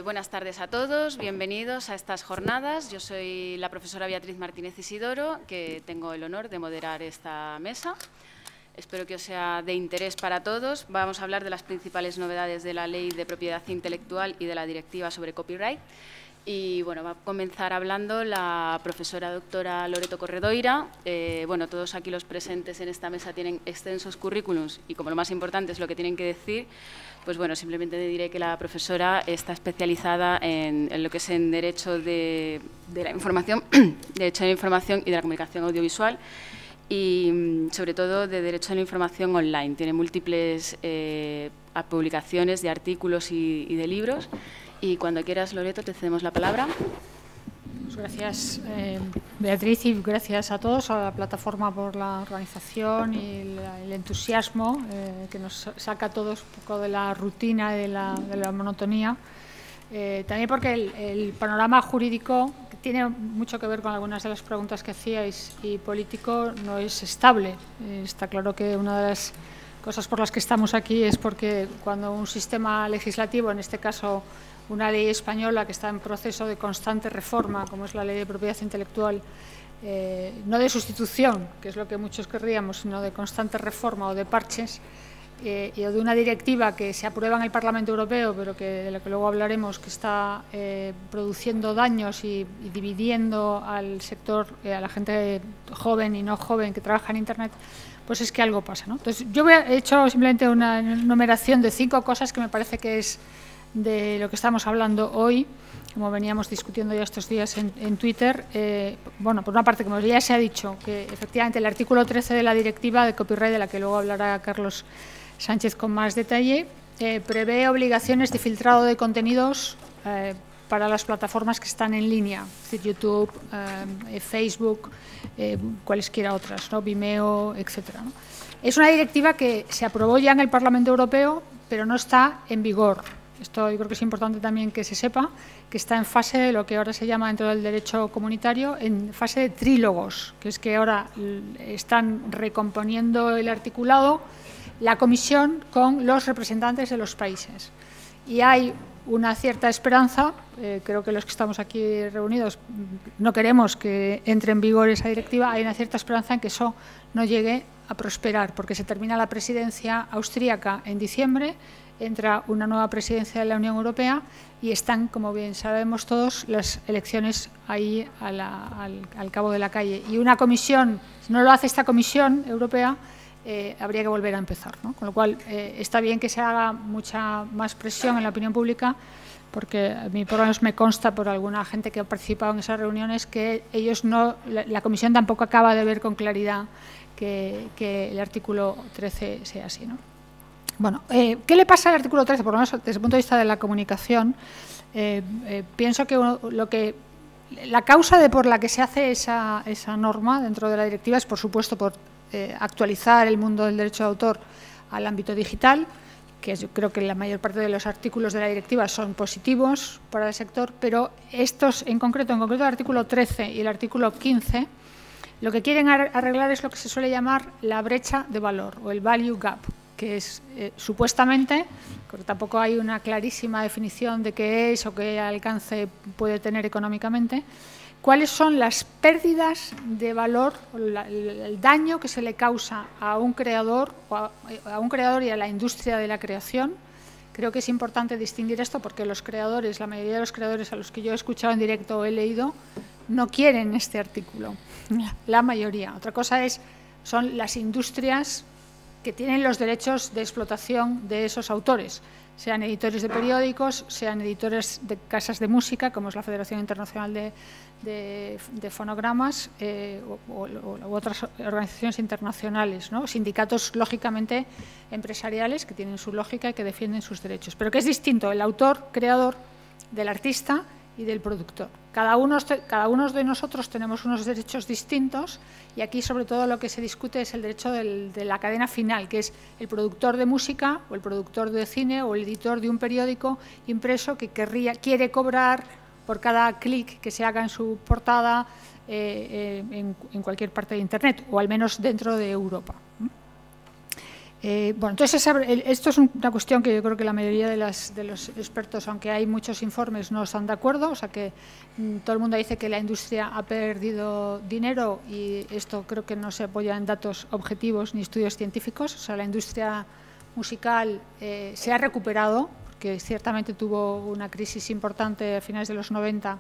Buenas tardes a todos, bienvenidos a estas jornadas. Yo soy la profesora Beatriz Martínez Isidoro, que tengo el honor de moderar esta mesa. Espero que os sea de interés para todos. Vamos a hablar de las principales novedades de la Ley de Propiedad Intelectual y de la Directiva sobre Copyright. Y va a comenzar hablando la profesora doctora Loreto Corredoira. Todos aquí los presentes en esta mesa tienen extensos currículums y, como lo más importante es lo que tienen que decir, simplemente diré que la profesora está especializada en lo que es en Derecho de la Información, Derecho de la Información y de la Comunicación Audiovisual y, sobre todo, de Derecho de la Información online. Tiene múltiples publicaciones de artículos y de libros. Y cuando quieras, Loreto, te cedemos la palabra. Pues gracias, Beatriz, y gracias a todos, a la plataforma por la organización y el entusiasmo que nos saca a todos un poco de la rutina y de la monotonía. También porque el panorama jurídico tiene mucho que ver con algunas de las preguntas que hacíais, y político no es estable. Está claro que una de las cosas por las que estamos aquí es porque cuando un sistema legislativo, en este caso una ley española que está en proceso de constante reforma, como es la Ley de Propiedad Intelectual, no de sustitución, que es lo que muchos querríamos, sino de constante reforma o de parches, y de una directiva que se aprueba en el Parlamento Europeo, pero de la que luego hablaremos, que está produciendo daños y dividiendo al sector, a la gente joven y no joven que trabaja en Internet, pues es que algo pasa, ¿no? Entonces, yo he hecho simplemente una enumeración de 5 cosas que me parece que es de lo que estamos hablando hoy, como veníamos discutiendo ya estos días en Twitter. Por una parte, como ya se ha dicho, que efectivamente el artículo 13 de la Directiva de Copyright, de la que luego hablará Carlos Sánchez con más detalle, prevé obligaciones de filtrado de contenidos para las plataformas que están en línea, es decir, YouTube, Facebook, cualesquiera otras, ¿no? Vimeo, etcétera, ¿no? Es una directiva que se aprobó ya en el Parlamento Europeo, pero no está en vigor. Esto yo creo que es importante también que se sepa, que está en fase de lo que ahora se llama dentro del derecho comunitario, en fase de trílogos, que es que ahora están recomponiendo el articulado la Comisión con los representantes de los países. Y hay una cierta esperanza, creo que los que estamos aquí reunidos no queremos que entre en vigor esa directiva, hay una cierta esperanza en que eso no llegue a prosperar, porque se termina la presidencia austríaca en diciembre, entra una nueva presidencia de la Unión Europea y están, como bien sabemos todos, las elecciones ahí al cabo de la calle. Y una comisión, si no lo hace esta Comisión Europea, habría que volver a empezar, ¿no? Con lo cual, está bien que se haga mucha más presión en la opinión pública, porque a mí por lo menos me consta por alguna gente que ha participado en esas reuniones que ellos la Comisión tampoco acaba de ver con claridad que el artículo 13 sea así, ¿no? ¿Qué le pasa al artículo 13? Por lo menos desde el punto de vista de la comunicación, pienso que la causa por la que se hace esa norma dentro de la directiva es, por supuesto, por actualizar el mundo del derecho de autor al ámbito digital, que yo creo que la mayor parte de los artículos de la directiva son positivos para el sector, pero estos en concreto el artículo 13 y el artículo 15, lo que quieren arreglar es lo que se suele llamar la brecha de valor o el value gap, que es supuestamente, porque tampoco hay una clarísima definición de qué es o qué alcance puede tener económicamente, cuáles son las pérdidas de valor, el daño que se le causa a un creador y a la industria de la creación. Creo que es importante distinguir esto porque los creadores, la mayoría de los creadores a los que yo he escuchado en directo o he leído, no quieren este artículo, la mayoría. Otra cosa son las industrias que tienen los derechos de explotación de esos autores, sean editores de periódicos, sean editores de casas de música, como es la Federación Internacional de Fonogramas, u otras organizaciones internacionales, ¿no? Sindicatos, lógicamente, empresariales, que tienen su lógica y que defienden sus derechos. Pero que es distinto el autor, creador, del artista y del productor. Cada uno de nosotros tenemos unos derechos distintos y aquí sobre todo lo que se discute es el derecho de la cadena final, que es el productor de música o el productor de cine o el editor de un periódico impreso que quiere cobrar por cada clic que se haga en su portada en cualquier parte de Internet, o al menos dentro de Europa. Bueno, entonces esto es una cuestión que yo creo que la mayoría de los expertos, aunque hay muchos informes, no están de acuerdo. O sea que todo el mundo dice que la industria ha perdido dinero y esto creo que no se apoya en datos objetivos ni estudios científicos. O sea, la industria musical se ha recuperado, porque ciertamente tuvo una crisis importante a finales de los 90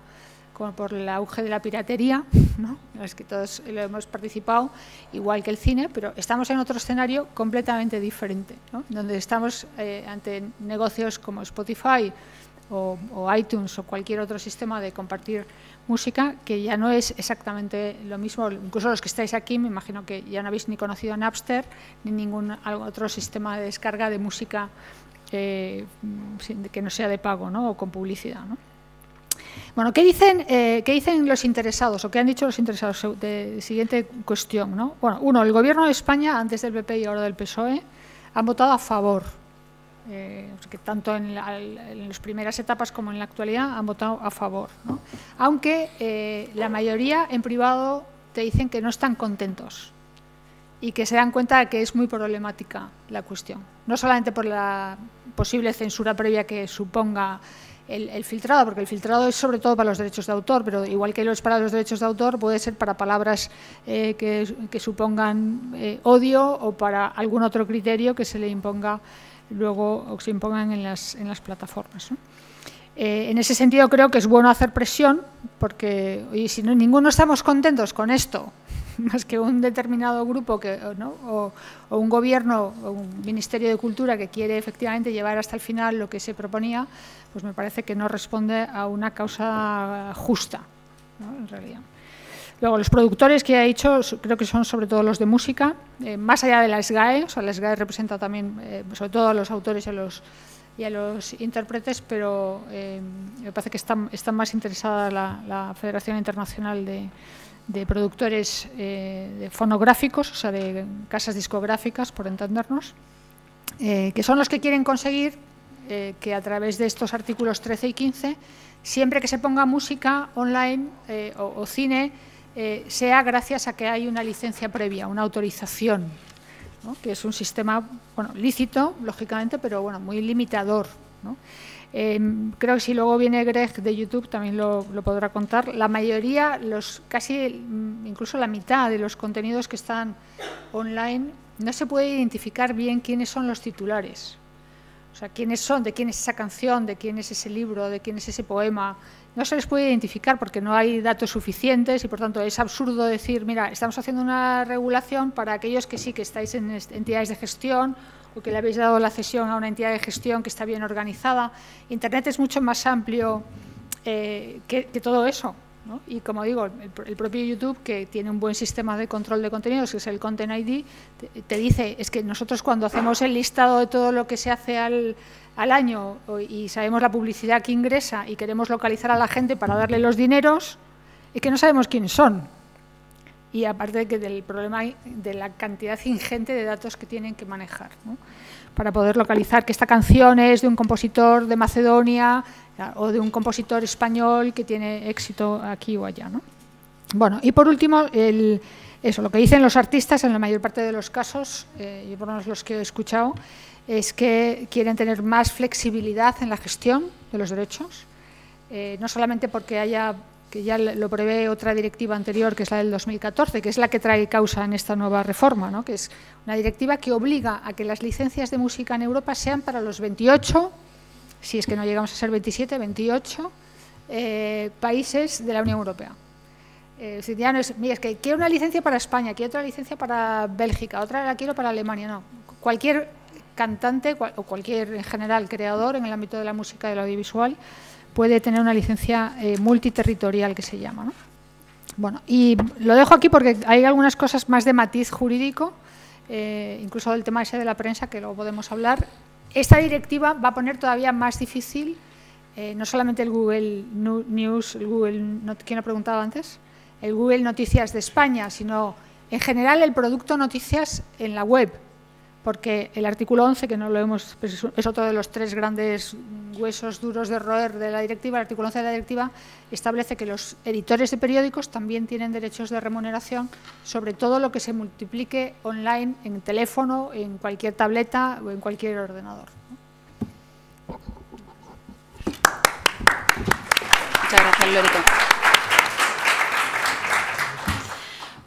por el auge de la piratería, ¿no?, en las que todos lo hemos participado, igual que el cine, pero estamos en otro escenario completamente diferente, ¿no?, donde estamos ante negocios como Spotify o iTunes o cualquier otro sistema de compartir música, que ya no es exactamente lo mismo. Incluso los que estáis aquí, me imagino que ya no habéis ni conocido Napster ni ningún otro sistema de descarga de música que no sea de pago, ¿no?, o con publicidad, ¿no? Bueno, ¿qué dicen los interesados o qué han dicho los interesados? Siguiente cuestión, ¿no? Bueno, uno, el Gobierno de España, antes del PP y ahora del PSOE, han votado a favor. Que tanto en las primeras etapas como en la actualidad han votado a favor, ¿no? Aunque la mayoría en privado te dicen que no están contentos y que se dan cuenta de que es muy problemática la cuestión. No solamente por la posible censura previa que suponga el filtrado, porque el filtrado es sobre todo para los derechos de autor, pero igual que lo es para los derechos de autor, puede ser para palabras que supongan odio o para algún otro criterio que se le imponga luego o que se impongan en las plataformas, ¿no? En ese sentido creo que es bueno hacer presión, porque si ninguno estamos contentos con esto, más que un determinado grupo ¿no?, o un gobierno o un ministerio de cultura que quiere efectivamente llevar hasta el final lo que se proponía, pues me parece que no responde a una causa justa, ¿no?, en realidad. Luego, los productores que he dicho, creo que son sobre todo los de música, más allá de la SGAE. O sea, la SGAE representa también sobre todo a los autores y a los intérpretes, pero me parece que está más interesada la Federación Internacional de Productores de Fonográficos, o sea, de casas discográficas, por entendernos, que son los que quieren conseguir que a través de estos artículos 13 y 15, siempre que se ponga música online o cine, sea gracias a que hay una licencia previa, una autorización, ¿no?, que es un sistema, bueno, lícito, lógicamente, pero bueno, muy limitador, ¿no? Creo que si luego viene Greg de YouTube también lo podrá contar. La mayoría, casi incluso la mitad de los contenidos que están online, no se puede identificar bien quiénes son los titulares. O sea, quiénes son, de quién es esa canción, de quién es ese libro, de quién es ese poema. No se les puede identificar porque no hay datos suficientes y, por tanto, es absurdo decir, mira, estamos haciendo una regulación para aquellos que sí que estáis en entidades de gestión o que le habéis dado la cesión a una entidad de gestión que está bien organizada. Internet es mucho más amplio que todo eso, ¿no? Y, como digo, el propio YouTube, que tiene un buen sistema de control de contenidos, que es el Content ID, te dice, es que nosotros cuando hacemos el listado de todo lo que se hace al año y sabemos la publicidad que ingresa y queremos localizar a la gente para darle los dineros, es que no sabemos quiénes son. Y aparte del problema de la cantidad ingente de datos que tienen que manejar, ¿no?, para poder localizar que esta canción es de un compositor de Macedonia o de un compositor español que tiene éxito aquí o allá, ¿no? Bueno, y por último, eso, lo que dicen los artistas en la mayor parte de los casos, y por lo menos los que he escuchado, es que quieren tener más flexibilidad en la gestión de los derechos, no solamente porque que ya lo prevé otra directiva anterior, que es la del 2014, que es la que trae causa en esta nueva reforma, ¿no?, que es una directiva que obliga a que las licencias de música en Europa sean para los 28, si es que no llegamos a ser 27, 28 países de la Unión Europea. Ya no es, mira, es que quiero una licencia para España, quiero otra licencia para Bélgica, otra la quiero para Alemania, no. Cualquier cantante o cualquier, en general, creador en el ámbito de la música y del audiovisual puede tener una licencia multiterritorial, que se llama, ¿no? Bueno, y lo dejo aquí porque hay algunas cosas más de matiz jurídico, incluso del tema ese de la prensa, que luego podemos hablar. Esta directiva va a poner todavía más difícil, no solamente el Google News, ¿quién ha preguntado antes? El Google Noticias de España, sino en general el producto noticias en la web, porque el artículo 11, que no lo hemos, es otro de los 3 grandes huesos duros de roer de la directiva, el artículo 11 de la directiva establece que los editores de periódicos también tienen derechos de remuneración sobre todo lo que se multiplique online en teléfono, en cualquier tableta o en cualquier ordenador. Muchas gracias, Lórico.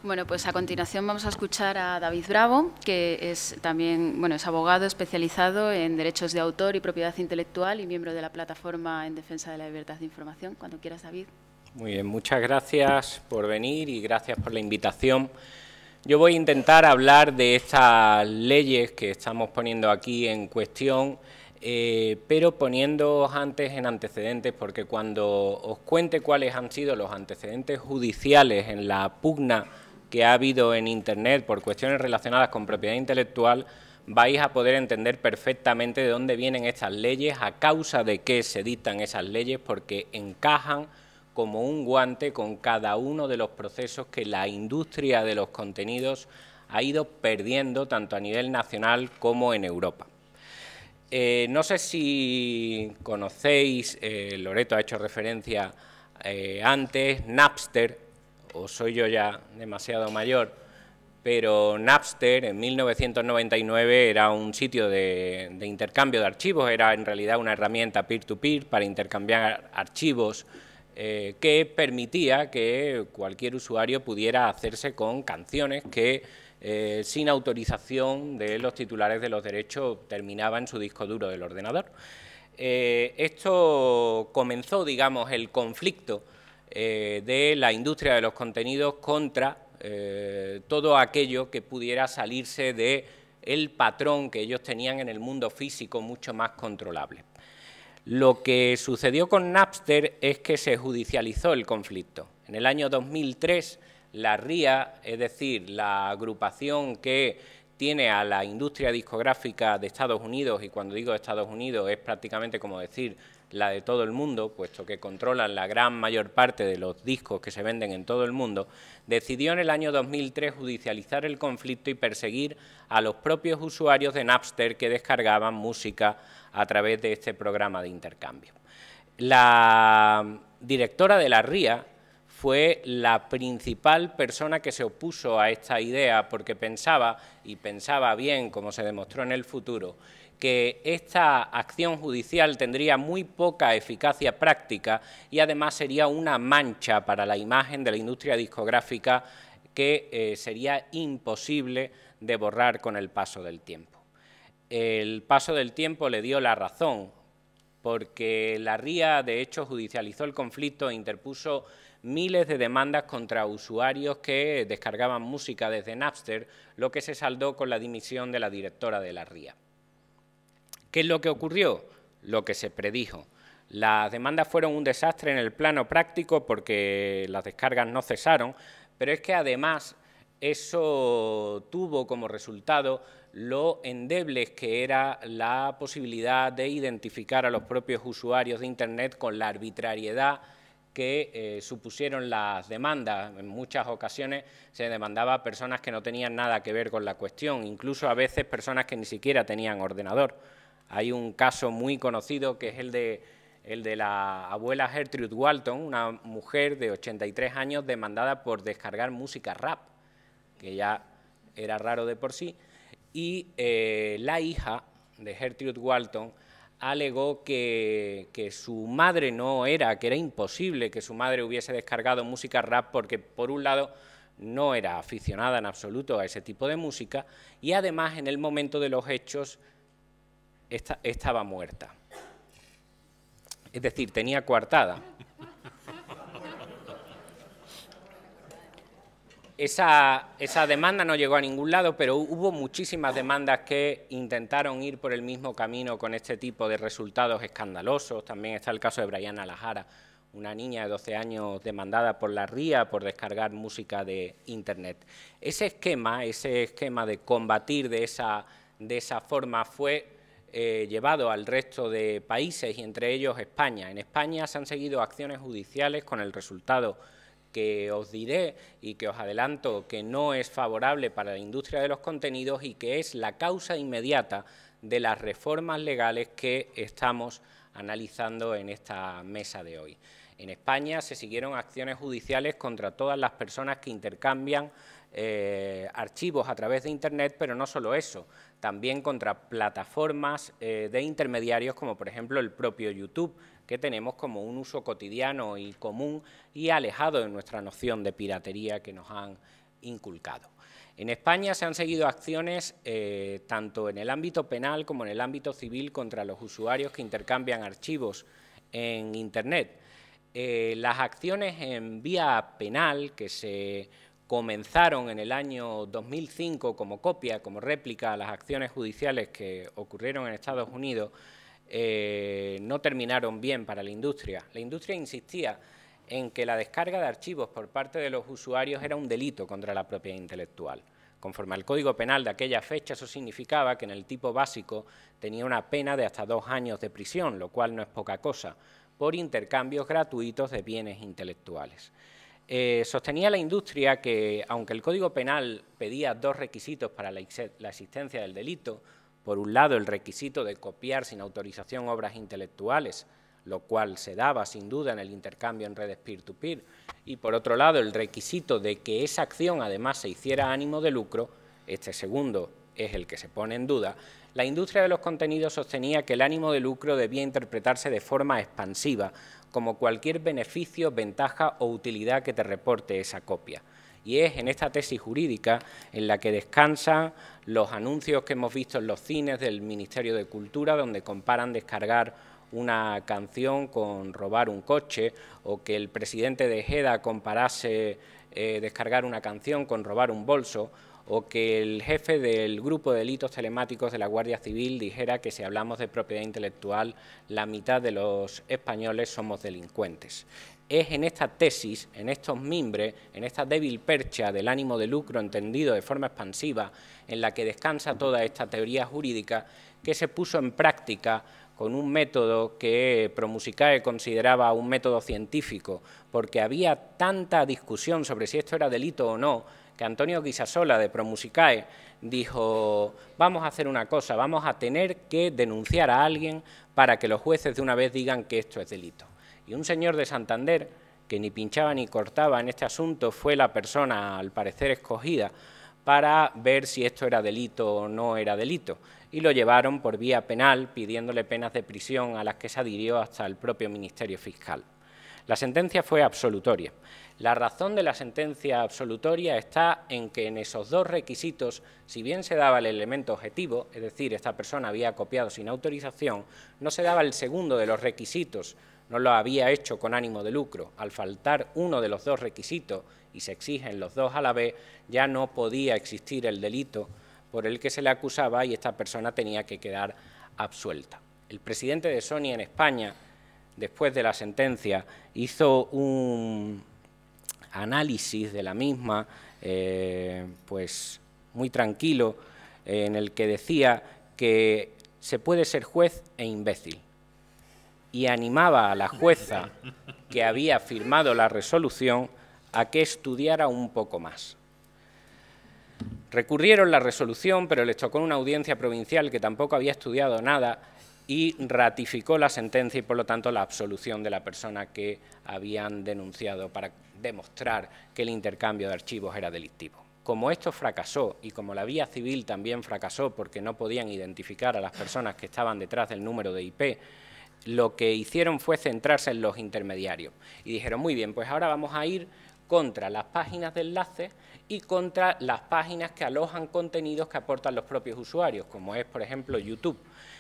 Bueno, pues a continuación vamos a escuchar a David Bravo, que es también, bueno, es abogado especializado en derechos de autor y propiedad intelectual y miembro de la Plataforma en Defensa de la Libertad de Información. Cuando quieras, David. Muy bien, muchas gracias por venir y gracias por la invitación. Yo voy a intentar hablar de estas leyes que estamos poniendo aquí en cuestión, pero poniéndoos antes en antecedentes, porque cuando os cuente cuáles han sido los antecedentes judiciales en la pugna que ha habido en Internet por cuestiones relacionadas con propiedad intelectual, vais a poder entender perfectamente de dónde vienen estas leyes, a causa de qué se dictan esas leyes, porque encajan como un guante con cada uno de los procesos que la industria de los contenidos ha ido perdiendo tanto a nivel nacional como en Europa. No sé si conocéis, Loreto ha hecho referencia antes, Napster, o soy yo ya demasiado mayor, pero Napster en 1999 era un sitio de intercambio de archivos, era en realidad una herramienta peer-to-peer para intercambiar archivos que permitía que cualquier usuario pudiera hacerse con canciones que sin autorización de los titulares de los derechos terminaban en su disco duro del ordenador. Esto comenzó, digamos, el conflicto de la industria de los contenidos contra todo aquello que pudiera salirse del patrón que ellos tenían en el mundo físico mucho más controlable. Lo que sucedió con Napster es que se judicializó el conflicto. En el año 2003, la RIA, es decir, la agrupación que tiene a la industria discográfica de Estados Unidos, y cuando digo Estados Unidos es prácticamente como decir la de todo el mundo, puesto que controlan la gran mayor parte de los discos que se venden en todo el mundo, decidió en el año 2003 judicializar el conflicto y perseguir a los propios usuarios de Napster que descargaban música a través de este programa de intercambio. La directora de la RIA fue la principal persona que se opuso a esta idea porque pensaba, y pensaba bien, como se demostró en el futuro, que esta acción judicial tendría muy poca eficacia práctica y además sería una mancha para la imagen de la industria discográfica que sería imposible de borrar con el paso del tiempo. El paso del tiempo le dio la razón, porque la RIA, de hecho, judicializó el conflicto e interpuso miles de demandas contra usuarios que descargaban música desde Napster, lo que se saldó con la dimisión de la directora de la RIA. ¿Qué es lo que ocurrió? Lo que se predijo. Las demandas fueron un desastre en el plano práctico porque las descargas no cesaron, pero es que además eso tuvo como resultado lo endebles que era la posibilidad de identificar a los propios usuarios de Internet con la arbitrariedad que supusieron las demandas. En muchas ocasiones se demandaba a personas que no tenían nada que ver con la cuestión, incluso a veces personas que ni siquiera tenían ordenador. Hay un caso muy conocido que es el de la abuela Gertrude Walton, una mujer de 83 años demandada por descargar música rap, que ya era raro de por sí, y la hija de Gertrude Walton alegó que su madre que era imposible que su madre hubiese descargado música rap porque, por un lado, no era aficionada en absoluto a ese tipo de música y, además, en el momento de los hechos estaba muerta. Es decir, tenía coartada. Esa demanda no llegó a ningún lado, pero hubo muchísimas demandas que intentaron ir por el mismo camino con este tipo de resultados escandalosos. También está el caso de Brianna Lahara, una niña de 12 años demandada por la RIA por descargar música de Internet. Ese esquema de combatir de esa forma fue llevado al resto de países y entre ellos España. En España se han seguido acciones judiciales con el resultado que os diré y que os adelanto que no es favorable para la industria de los contenidos y que es la causa inmediata de las reformas legales que estamos analizando en esta mesa de hoy. En España se siguieron acciones judiciales contra todas las personas que intercambian archivos a través de Internet, pero no solo eso, también contra plataformas de intermediarios como por ejemplo el propio YouTube, que tenemos como un uso cotidiano y común y alejado de nuestra noción de piratería que nos han inculcado. En España se han seguido acciones tanto en el ámbito penal como en el ámbito civil contra los usuarios que intercambian archivos en Internet. Las acciones en vía penal que se comenzaron en el año 2005 como copia, como réplica a las acciones judiciales que ocurrieron en Estados Unidos, no terminaron bien para la industria. La industria insistía en que la descarga de archivos por parte de los usuarios era un delito contra la propiedad intelectual. Conforme al Código Penal de aquella fecha, eso significaba que en el tipo básico tenía una pena de hasta 2 años de prisión, lo cual no es poca cosa, por intercambios gratuitos de bienes intelectuales. Sostenía la industria que, aunque el Código Penal pedía 2 requisitos para la existencia del delito, por un lado el requisito de copiar sin autorización obras intelectuales, lo cual se daba sin duda en el intercambio en redes peer-to-peer, y por otro lado el requisito de que esa acción además se hiciera a ánimo de lucro, este segundo es el que se pone en duda, la industria de los contenidos sostenía que el ánimo de lucro debía interpretarse de forma expansiva, como cualquier beneficio, ventaja o utilidad que te reporte esa copia. Y es en esta tesis jurídica en la que descansan los anuncios que hemos visto en los cines del Ministerio de Cultura, donde comparan descargar una canción con robar un coche, o que el presidente de Ejeda comparase descargar una canción con robar un bolso, o que el jefe del grupo de delitos telemáticos de la Guardia Civil dijera que si hablamos de propiedad intelectual, la mitad de los españoles somos delincuentes. Es en esta tesis, en estos mimbres, en esta débil percha del ánimo de lucro entendido de forma expansiva, en la que descansa toda esta teoría jurídica, que se puso en práctica con un método que Promusicae consideraba un método científico, porque había tanta discusión sobre si esto era delito o no, que Antonio Guisasola de Promusicae dijo: vamos a hacer una cosa, vamos a tener que denunciar a alguien para que los jueces de una vez digan que esto es delito. Y un señor de Santander, que ni pinchaba ni cortaba en este asunto, fue la persona, al parecer, escogida para ver si esto era delito o no era delito. Y lo llevaron por vía penal, pidiéndole penas de prisión a las que se adhirió hasta el propio Ministerio Fiscal. La sentencia fue absolutoria. La razón de la sentencia absolutoria está en que en esos 2 requisitos, si bien se daba el elemento objetivo, es decir, esta persona había copiado sin autorización, no se daba el segundo de los requisitos, no lo había hecho con ánimo de lucro. Al faltar uno de los 2 requisitos y se exigen los 2 a la vez, ya no podía existir el delito por el que se le acusaba y esta persona tenía que quedar absuelta. El presidente de Sony en España, después de la sentencia, hizo un análisis de la misma, pues muy tranquilo, en el que decía que se puede ser juez e imbécil, y animaba a la jueza que había firmado la resolución a que estudiara un poco más. Recurrieron la resolución, pero les tocó una audiencia provincial que tampoco había estudiado nada y ratificó la sentencia y, por lo tanto, la absolución de la persona que habían denunciado para demostrar que el intercambio de archivos era delictivo. Como esto fracasó y como la vía civil también fracasó porque no podían identificar a las personas que estaban detrás del número de IP, lo que hicieron fue centrarse en los intermediarios y dijeron: muy bien, pues ahora vamos a ir contra las páginas de enlace y contra las páginas que alojan contenidos que aportan los propios usuarios, como es, por ejemplo, YouTube.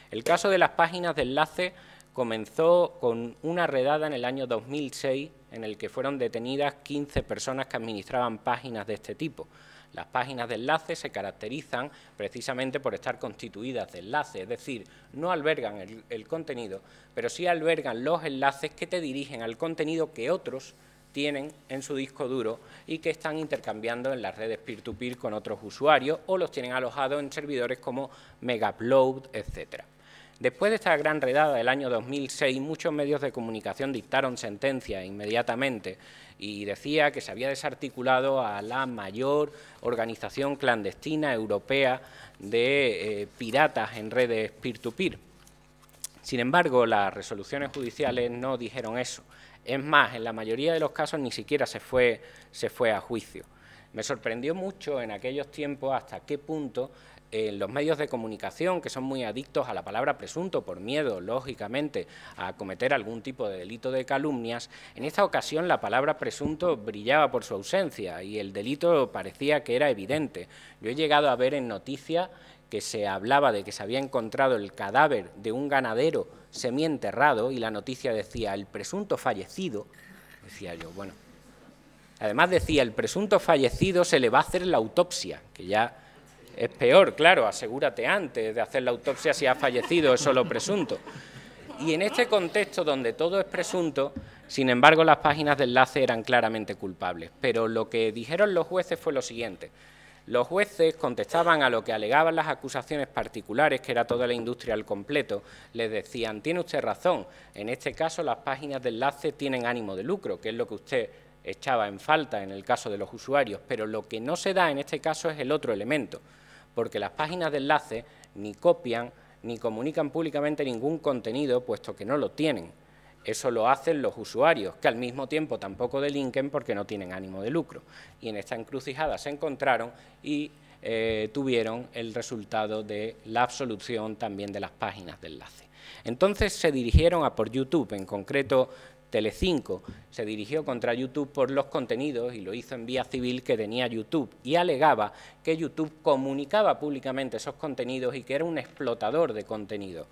El caso de las páginas de enlace comenzó con una redada en el año 2006 en el que fueron detenidas 15 personas que administraban páginas de este tipo. Las páginas de enlace se caracterizan precisamente por estar constituidas de enlaces, es decir, no albergan el contenido, pero sí albergan los enlaces que te dirigen al contenido que otros tienen en su disco duro y que están intercambiando en las redes peer-to-peer con otros usuarios o los tienen alojados en servidores como Megaupload, etc. Después de esta gran redada del año 2006, muchos medios de comunicación dictaron sentencia inmediatamente y decía que se había desarticulado a la mayor organización clandestina europea de piratas en redes peer-to-peer. Sin embargo, las resoluciones judiciales no dijeron eso. Es más, en la mayoría de los casos ni siquiera se fue a juicio. Me sorprendió mucho en aquellos tiempos hasta qué punto los medios de comunicación, que son muy adictos a la palabra presunto por miedo, lógicamente, a cometer algún tipo de delito de calumnias, en esta ocasión la palabra presunto brillaba por su ausencia y el delito parecía que era evidente. Yo he llegado a ver en noticias que se hablaba de que se había encontrado el cadáver de un ganadero semienterrado y la noticia decía el presunto fallecido, decía yo, bueno, además decía el presunto fallecido se le va a hacer la autopsia, que ya es peor, claro, asegúrate antes de hacer la autopsia si ha fallecido, es solo presunto. Y en este contexto donde todo es presunto, sin embargo las páginas de enlace eran claramente culpables, pero lo que dijeron los jueces fue lo siguiente. Los jueces contestaban a lo que alegaban las acusaciones particulares, que era toda la industria al completo, les decían, tiene usted razón, en este caso las páginas de enlace tienen ánimo de lucro, que es lo que usted echaba en falta en el caso de los usuarios, pero lo que no se da en este caso es el otro elemento, porque las páginas de enlace ni copian ni comunican públicamente ningún contenido, puesto que no lo tienen. Eso lo hacen los usuarios, que al mismo tiempo tampoco delinquen porque no tienen ánimo de lucro. Y en esta encrucijada se encontraron y tuvieron el resultado de la absolución también de las páginas de enlace. Entonces se dirigieron a por YouTube, en concreto Telecinco se dirigió contra YouTube por los contenidos y lo hizo en vía civil que tenía YouTube y alegaba que YouTube comunicaba públicamente esos contenidos y que era un explotador de contenido.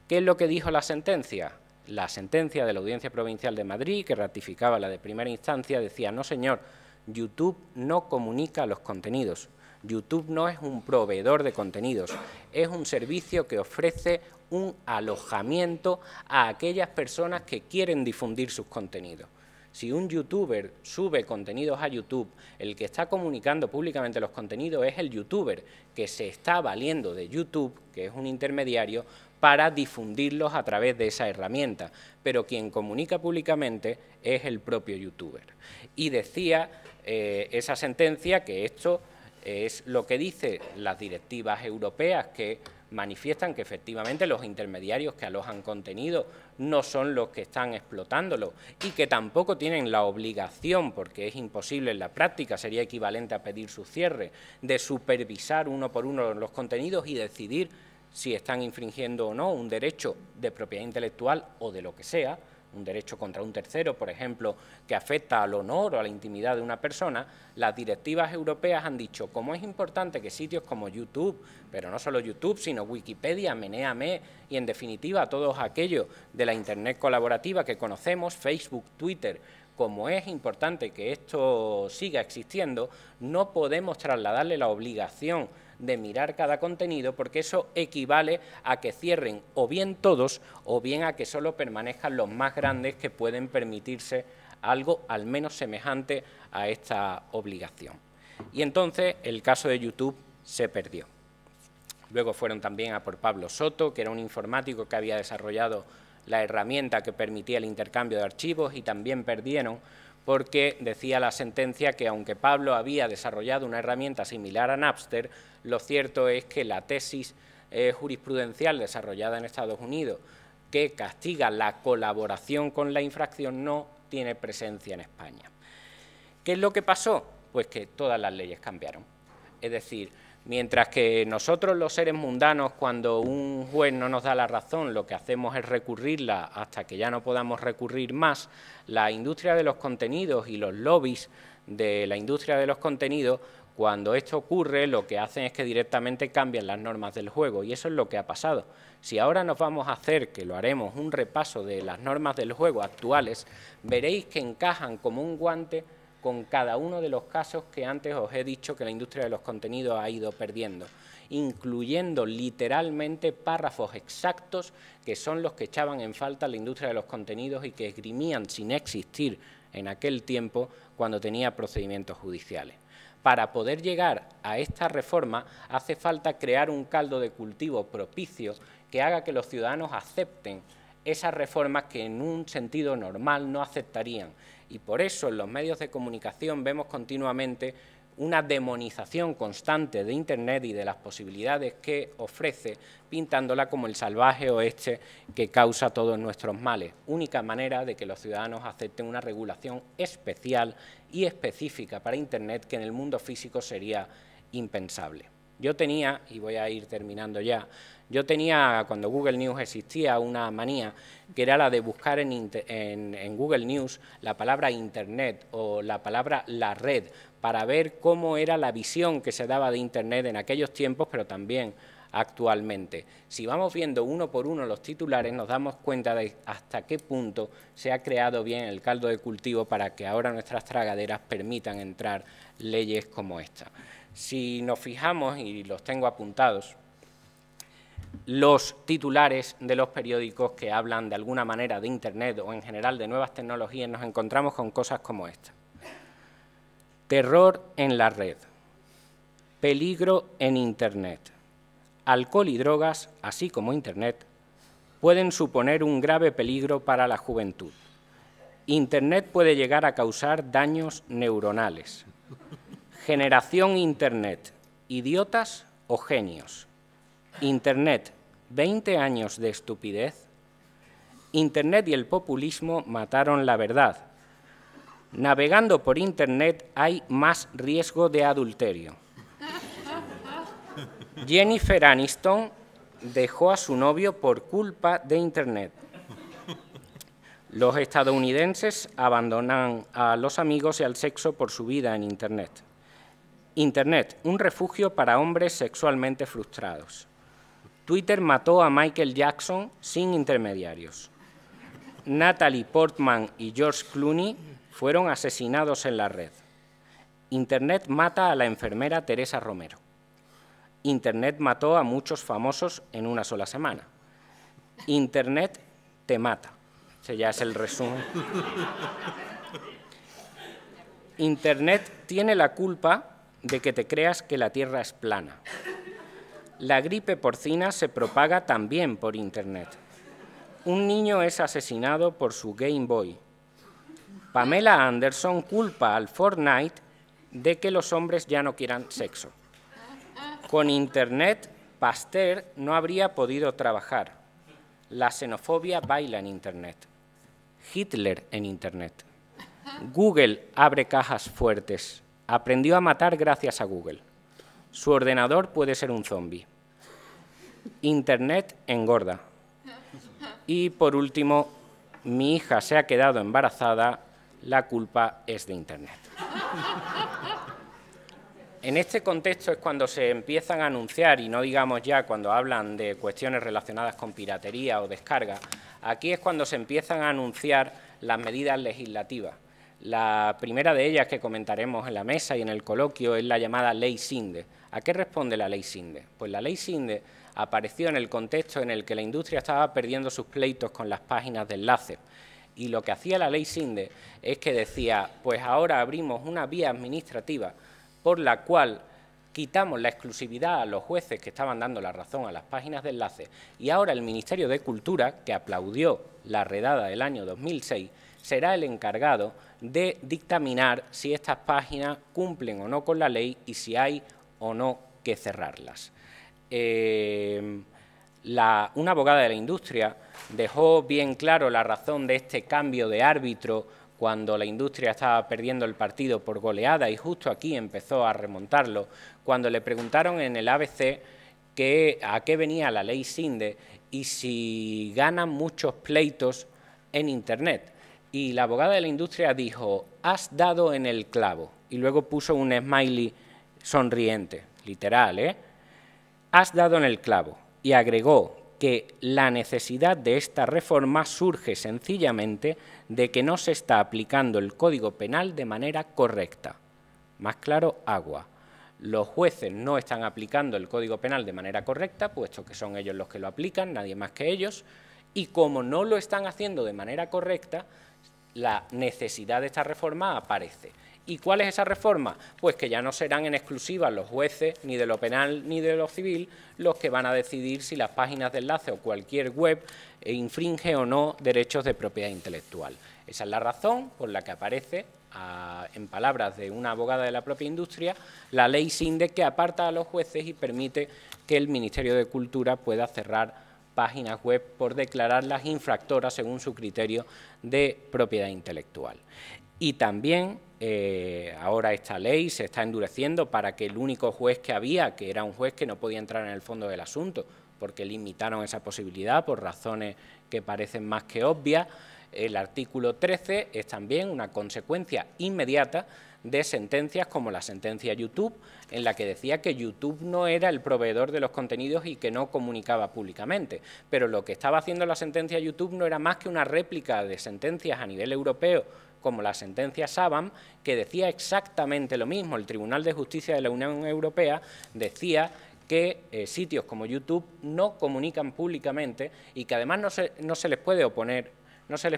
¿Qué es lo que dijo la sentencia? La sentencia de la Audiencia Provincial de Madrid, que ratificaba la de primera instancia, decía, no señor, YouTube no comunica los contenidos. YouTube no es un proveedor de contenidos, es un servicio que ofrece un alojamiento a aquellas personas que quieren difundir sus contenidos. Si un youtuber sube contenidos a YouTube, el que está comunicando públicamente los contenidos es el youtuber que se está valiendo de YouTube, que es un intermediario, para difundirlos a través de esa herramienta, pero quien comunica públicamente es el propio youtuber. Y decía esa sentencia que esto es lo que dicen las directivas europeas que manifiestan que efectivamente los intermediarios que alojan contenido no son los que están explotándolo y que tampoco tienen la obligación, porque es imposible en la práctica, sería equivalente a pedir su cierre, de supervisar uno por uno los contenidos y decidir si están infringiendo o no un derecho de propiedad intelectual o de lo que sea, un derecho contra un tercero, por ejemplo, que afecta al honor o a la intimidad de una persona. Las directivas europeas han dicho, como es importante que sitios como YouTube, pero no solo YouTube, sino Wikipedia, Meneame y, en definitiva, todos aquellos de la Internet colaborativa que conocemos, Facebook, Twitter, como es importante que esto siga existiendo, no podemos trasladarle la obligación de mirar cada contenido, porque eso equivale a que cierren o bien todos o bien a que solo permanezcan los más grandes que pueden permitirse algo al menos semejante a esta obligación. Y entonces el caso de YouTube se perdió. Luego fueron también a por Pablo Soto, que era un informático que había desarrollado la herramienta que permitía el intercambio de archivos, y también perdieron porque decía la sentencia que aunque Pablo había desarrollado una herramienta similar a Napster, lo cierto es que la tesis jurisprudencial desarrollada en Estados Unidos que castiga la colaboración con la infracción no tiene presencia en España. ¿Qué es lo que pasó? Pues que todas las leyes cambiaron. Es decir, mientras que nosotros los seres mundanos, cuando un juez no nos da la razón, lo que hacemos es recurrirla hasta que ya no podamos recurrir más, la industria de los contenidos y los lobbies de la industria de los contenidos, cuando esto ocurre, lo que hacen es que directamente cambian las normas del juego, y eso es lo que ha pasado. Si ahora nos vamos a hacer, que lo haremos, un repaso de las normas del juego actuales, veréis que encajan como un guante con cada uno de los casos que antes os he dicho que la industria de los contenidos ha ido perdiendo, incluyendo literalmente párrafos exactos que son los que echaban en falta la industria de los contenidos y que esgrimían sin existir en aquel tiempo cuando tenía procedimientos judiciales. Para poder llegar a esta reforma hace falta crear un caldo de cultivo propicio que haga que los ciudadanos acepten esas reformas que en un sentido normal no aceptarían. Y por eso en los medios de comunicación vemos continuamente una demonización constante de Internet y de las posibilidades que ofrece, pintándola como el salvaje oeste que causa todos nuestros males. Única manera de que los ciudadanos acepten una regulación especial y específica para Internet que en el mundo físico sería impensable. Yo tenía, y voy a ir terminando ya, cuando Google News existía, una manía que era la de buscar en Google News la palabra Internet o la palabra la red para ver cómo era la visión que se daba de Internet en aquellos tiempos, pero también actualmente. Si vamos viendo uno por uno los titulares, nos damos cuenta de hasta qué punto se ha creado bien el caldo de cultivo para que ahora nuestras tragaderas permitan entrar leyes como esta. Si nos fijamos, y los tengo apuntados, los titulares de los periódicos que hablan de alguna manera de Internet o en general de nuevas tecnologías, nos encontramos con cosas como esta. Terror en la red, peligro en Internet, alcohol y drogas, así como Internet, pueden suponer un grave peligro para la juventud. Internet puede llegar a causar daños neuronales. Generación Internet, idiotas o genios. Internet, 20 años de estupidez. Internet y el populismo mataron la verdad. Navegando por Internet hay más riesgo de adulterio. Jennifer Aniston dejó a su novio por culpa de Internet. Los estadounidenses abandonan a los amigos y al sexo por su vida en Internet. Internet, un refugio para hombres sexualmente frustrados. Twitter mató a Michael Jackson sin intermediarios. Natalie Portman y George Clooney fueron asesinados en la red. Internet mata a la enfermera Teresa Romero. Internet mató a muchos famosos en una sola semana. Internet te mata. Ese ya es el resumen. Internet tiene la culpa de que te creas que la Tierra es plana. La gripe porcina se propaga también por Internet. Un niño es asesinado por su Game Boy. Pamela Anderson culpa al Fortnite de que los hombres ya no quieran sexo. Con Internet, Pasteur no habría podido trabajar. La xenofobia baila en Internet. Hitler en Internet. Google abre cajas fuertes. Aprendió a matar gracias a Google. Su ordenador puede ser un zombi. Internet engorda. Y, por último, mi hija se ha quedado embarazada, la culpa es de Internet. En este contexto es cuando se empiezan a anunciar, y no digamos ya cuando hablan de cuestiones relacionadas con piratería o descarga, aquí es cuando se empiezan a anunciar las medidas legislativas. La primera de ellas que comentaremos en la mesa y en el coloquio es la llamada Ley Sinde. ¿A qué responde la Ley Sinde? Pues la Ley Sinde apareció en el contexto en el que la industria estaba perdiendo sus pleitos con las páginas de enlace. Y lo que hacía la Ley Sinde es que decía, pues ahora abrimos una vía administrativa por la cual quitamos la exclusividad a los jueces que estaban dando la razón a las páginas de enlace y ahora el Ministerio de Cultura, que aplaudió la redada del año 2006, será el encargado de dictaminar si estas páginas cumplen o no con la ley y si hay o no que cerrarlas. Una abogada de la industria dejó bien claro la razón de este cambio de árbitro cuando la industria estaba perdiendo el partido por goleada y justo aquí empezó a remontarlo, cuando le preguntaron en el ABC a qué venía la Ley Sinde y si ganan muchos pleitos en Internet. Y la abogada de la industria dijo, has dado en el clavo, y luego puso un smiley sonriente, literal, ¿eh? Has dado en el clavo, y agregó que la necesidad de esta reforma surge sencillamente de que no se está aplicando el Código Penal de manera correcta. Más claro, agua. Los jueces no están aplicando el Código Penal de manera correcta, puesto que son ellos los que lo aplican, nadie más que ellos, y como no lo están haciendo de manera correcta, la necesidad de esta reforma aparece. ¿Y cuál es esa reforma? Pues que ya no serán en exclusiva los jueces, ni de lo penal ni de lo civil, los que van a decidir si las páginas de enlace o cualquier web infringe o no derechos de propiedad intelectual. Esa es la razón por la que aparece en palabras de una abogada de la propia industria, la ley SINDE, que aparta a los jueces y permite que el Ministerio de Cultura pueda cerrar páginas web por declararlas infractoras según su criterio de propiedad intelectual. Y también ahora esta ley se está endureciendo para que el único juez que había, que era un juez que no podía entrar en el fondo del asunto, porque limitaron esa posibilidad por razones que parecen más que obvias. El artículo 13 es también una consecuencia inmediata de sentencias como la sentencia YouTube, en la que decía que YouTube no era el proveedor de los contenidos y que no comunicaba públicamente. Pero lo que estaba haciendo la sentencia YouTube no era más que una réplica de sentencias a nivel europeo, como la sentencia Saban, que decía exactamente lo mismo. El Tribunal de Justicia de la Unión Europea decía que sitios como YouTube no comunican públicamente y que además no se les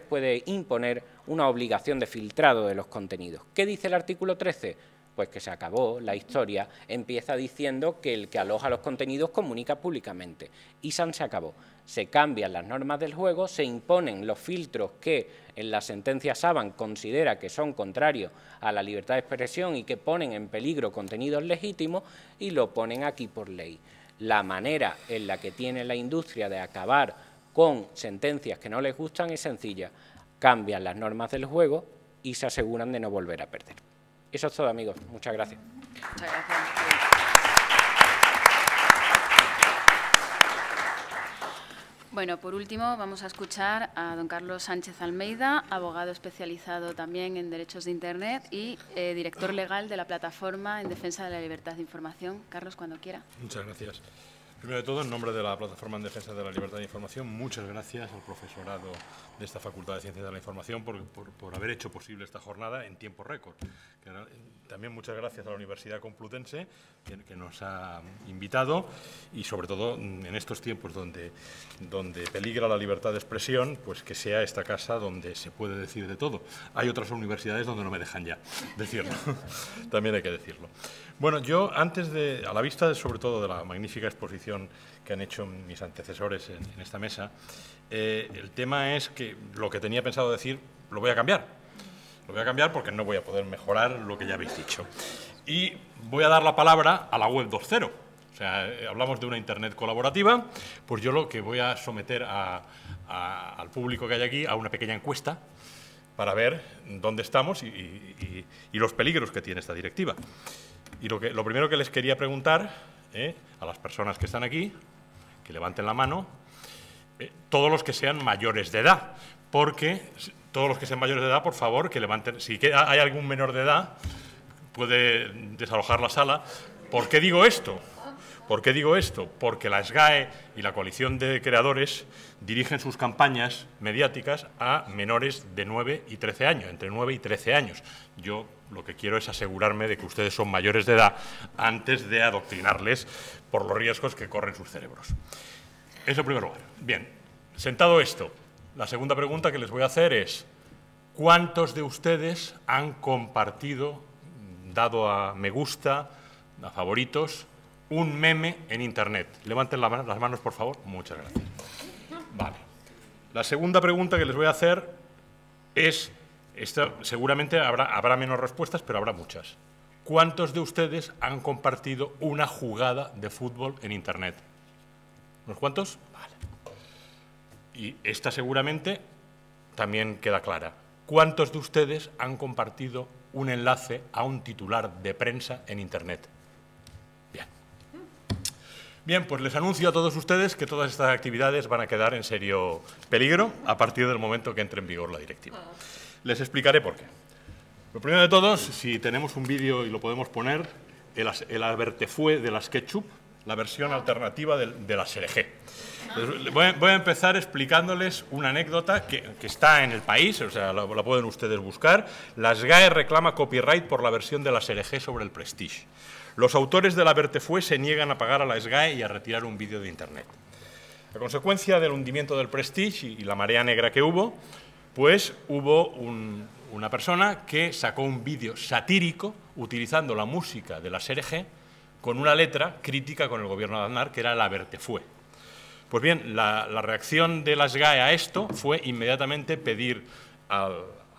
puede imponer una obligación de filtrado de los contenidos. ¿Qué dice el artículo 13? Pues que se acabó la historia, empieza diciendo que el que aloja los contenidos comunica públicamente. Y se acabó. Se cambian las normas del juego, se imponen los filtros que en la sentencia Saban considera que son contrarios a la libertad de expresión y que ponen en peligro contenidos legítimos, y lo ponen aquí por ley. La manera en la que tiene la industria de acabar con sentencias que no les gustan es sencilla: cambian las normas del juego y se aseguran de no volver a perder. Eso es todo, amigos. Muchas gracias. Muchas gracias. Bueno, por último vamos a escuchar a don Carlos Sánchez Almeida, abogado especializado también en derechos de Internet y director legal de la Plataforma en Defensa de la Libertad de Información. Carlos, cuando quiera. Muchas gracias. Primero de todo, en nombre de la Plataforma en Defensa de la Libertad de Información, muchas gracias al profesorado de esta Facultad de Ciencias de la Información por haber hecho posible esta jornada en tiempo récord. También muchas gracias a la Universidad Complutense, que nos ha invitado, y sobre todo en estos tiempos donde peligra la libertad de expresión, pues que sea esta casa donde se puede decir de todo. Hay otras universidades donde no me dejan ya decirlo, también hay que decirlo. Bueno, yo a la vista sobre todo de la magnífica exposición que han hecho mis antecesores en esta mesa, el tema es que lo que tenía pensado decir lo voy a cambiar. Lo voy a cambiar porque no voy a poder mejorar lo que ya habéis dicho. Y voy a dar la palabra a la web 2.0. O sea, hablamos de una Internet colaborativa, pues yo lo que voy a someter al público que hay aquí a una pequeña encuesta para ver dónde estamos y los peligros que tiene esta directiva. Y lo primero que les quería preguntar a las personas que están aquí, que levanten la mano, todos los que sean mayores de edad, porque todos los que sean mayores de edad, por favor, que levanten. Si hay algún menor de edad, puede desalojar la sala. ¿Por qué digo esto? ¿Por qué digo esto? Porque la SGAE y la coalición de creadores dirigen sus campañas mediáticas a menores de 9 y 13 años, entre 9 y 13 años. Yo lo que quiero es asegurarme de que ustedes son mayores de edad antes de adoctrinarles por los riesgos que corren sus cerebros. Eso en primer lugar. Bien, sentado esto, la segunda pregunta que les voy a hacer es: ¿cuántos de ustedes han compartido, dado a me gusta, a favoritos, un meme en Internet? Levanten las manos, por favor. Muchas gracias. Vale. La segunda pregunta que les voy a hacer es, seguramente habrá menos respuestas, pero habrá muchas. ¿Cuántos de ustedes han compartido una jugada de fútbol en Internet? ¿Unos cuantos? Vale. Y esta seguramente también queda clara. ¿Cuántos de ustedes han compartido un enlace a un titular de prensa en Internet? Bien, pues les anuncio a todos ustedes que todas estas actividades van a quedar en serio peligro a partir del momento que entre en vigor la directiva. Les explicaré por qué. Lo primero de todos, si tenemos un vídeo y lo podemos poner, el Abertefue de la SketchUp, la versión alternativa de la SRG. Voy a empezar explicándoles una anécdota que está en El País, o sea, la pueden ustedes buscar. La SGAE reclama copyright por la versión de la SRG sobre el Prestige. Los autores de la Abertefue se niegan a pagar a la SGAE y a retirar un vídeo de Internet. A consecuencia del hundimiento del Prestige y la marea negra que hubo, pues hubo una persona que sacó un vídeo satírico utilizando la música de la SRG con una letra crítica con el gobierno de Aznar, que era la Abertefue. Pues bien, la reacción de la SGAE a esto fue inmediatamente pedir a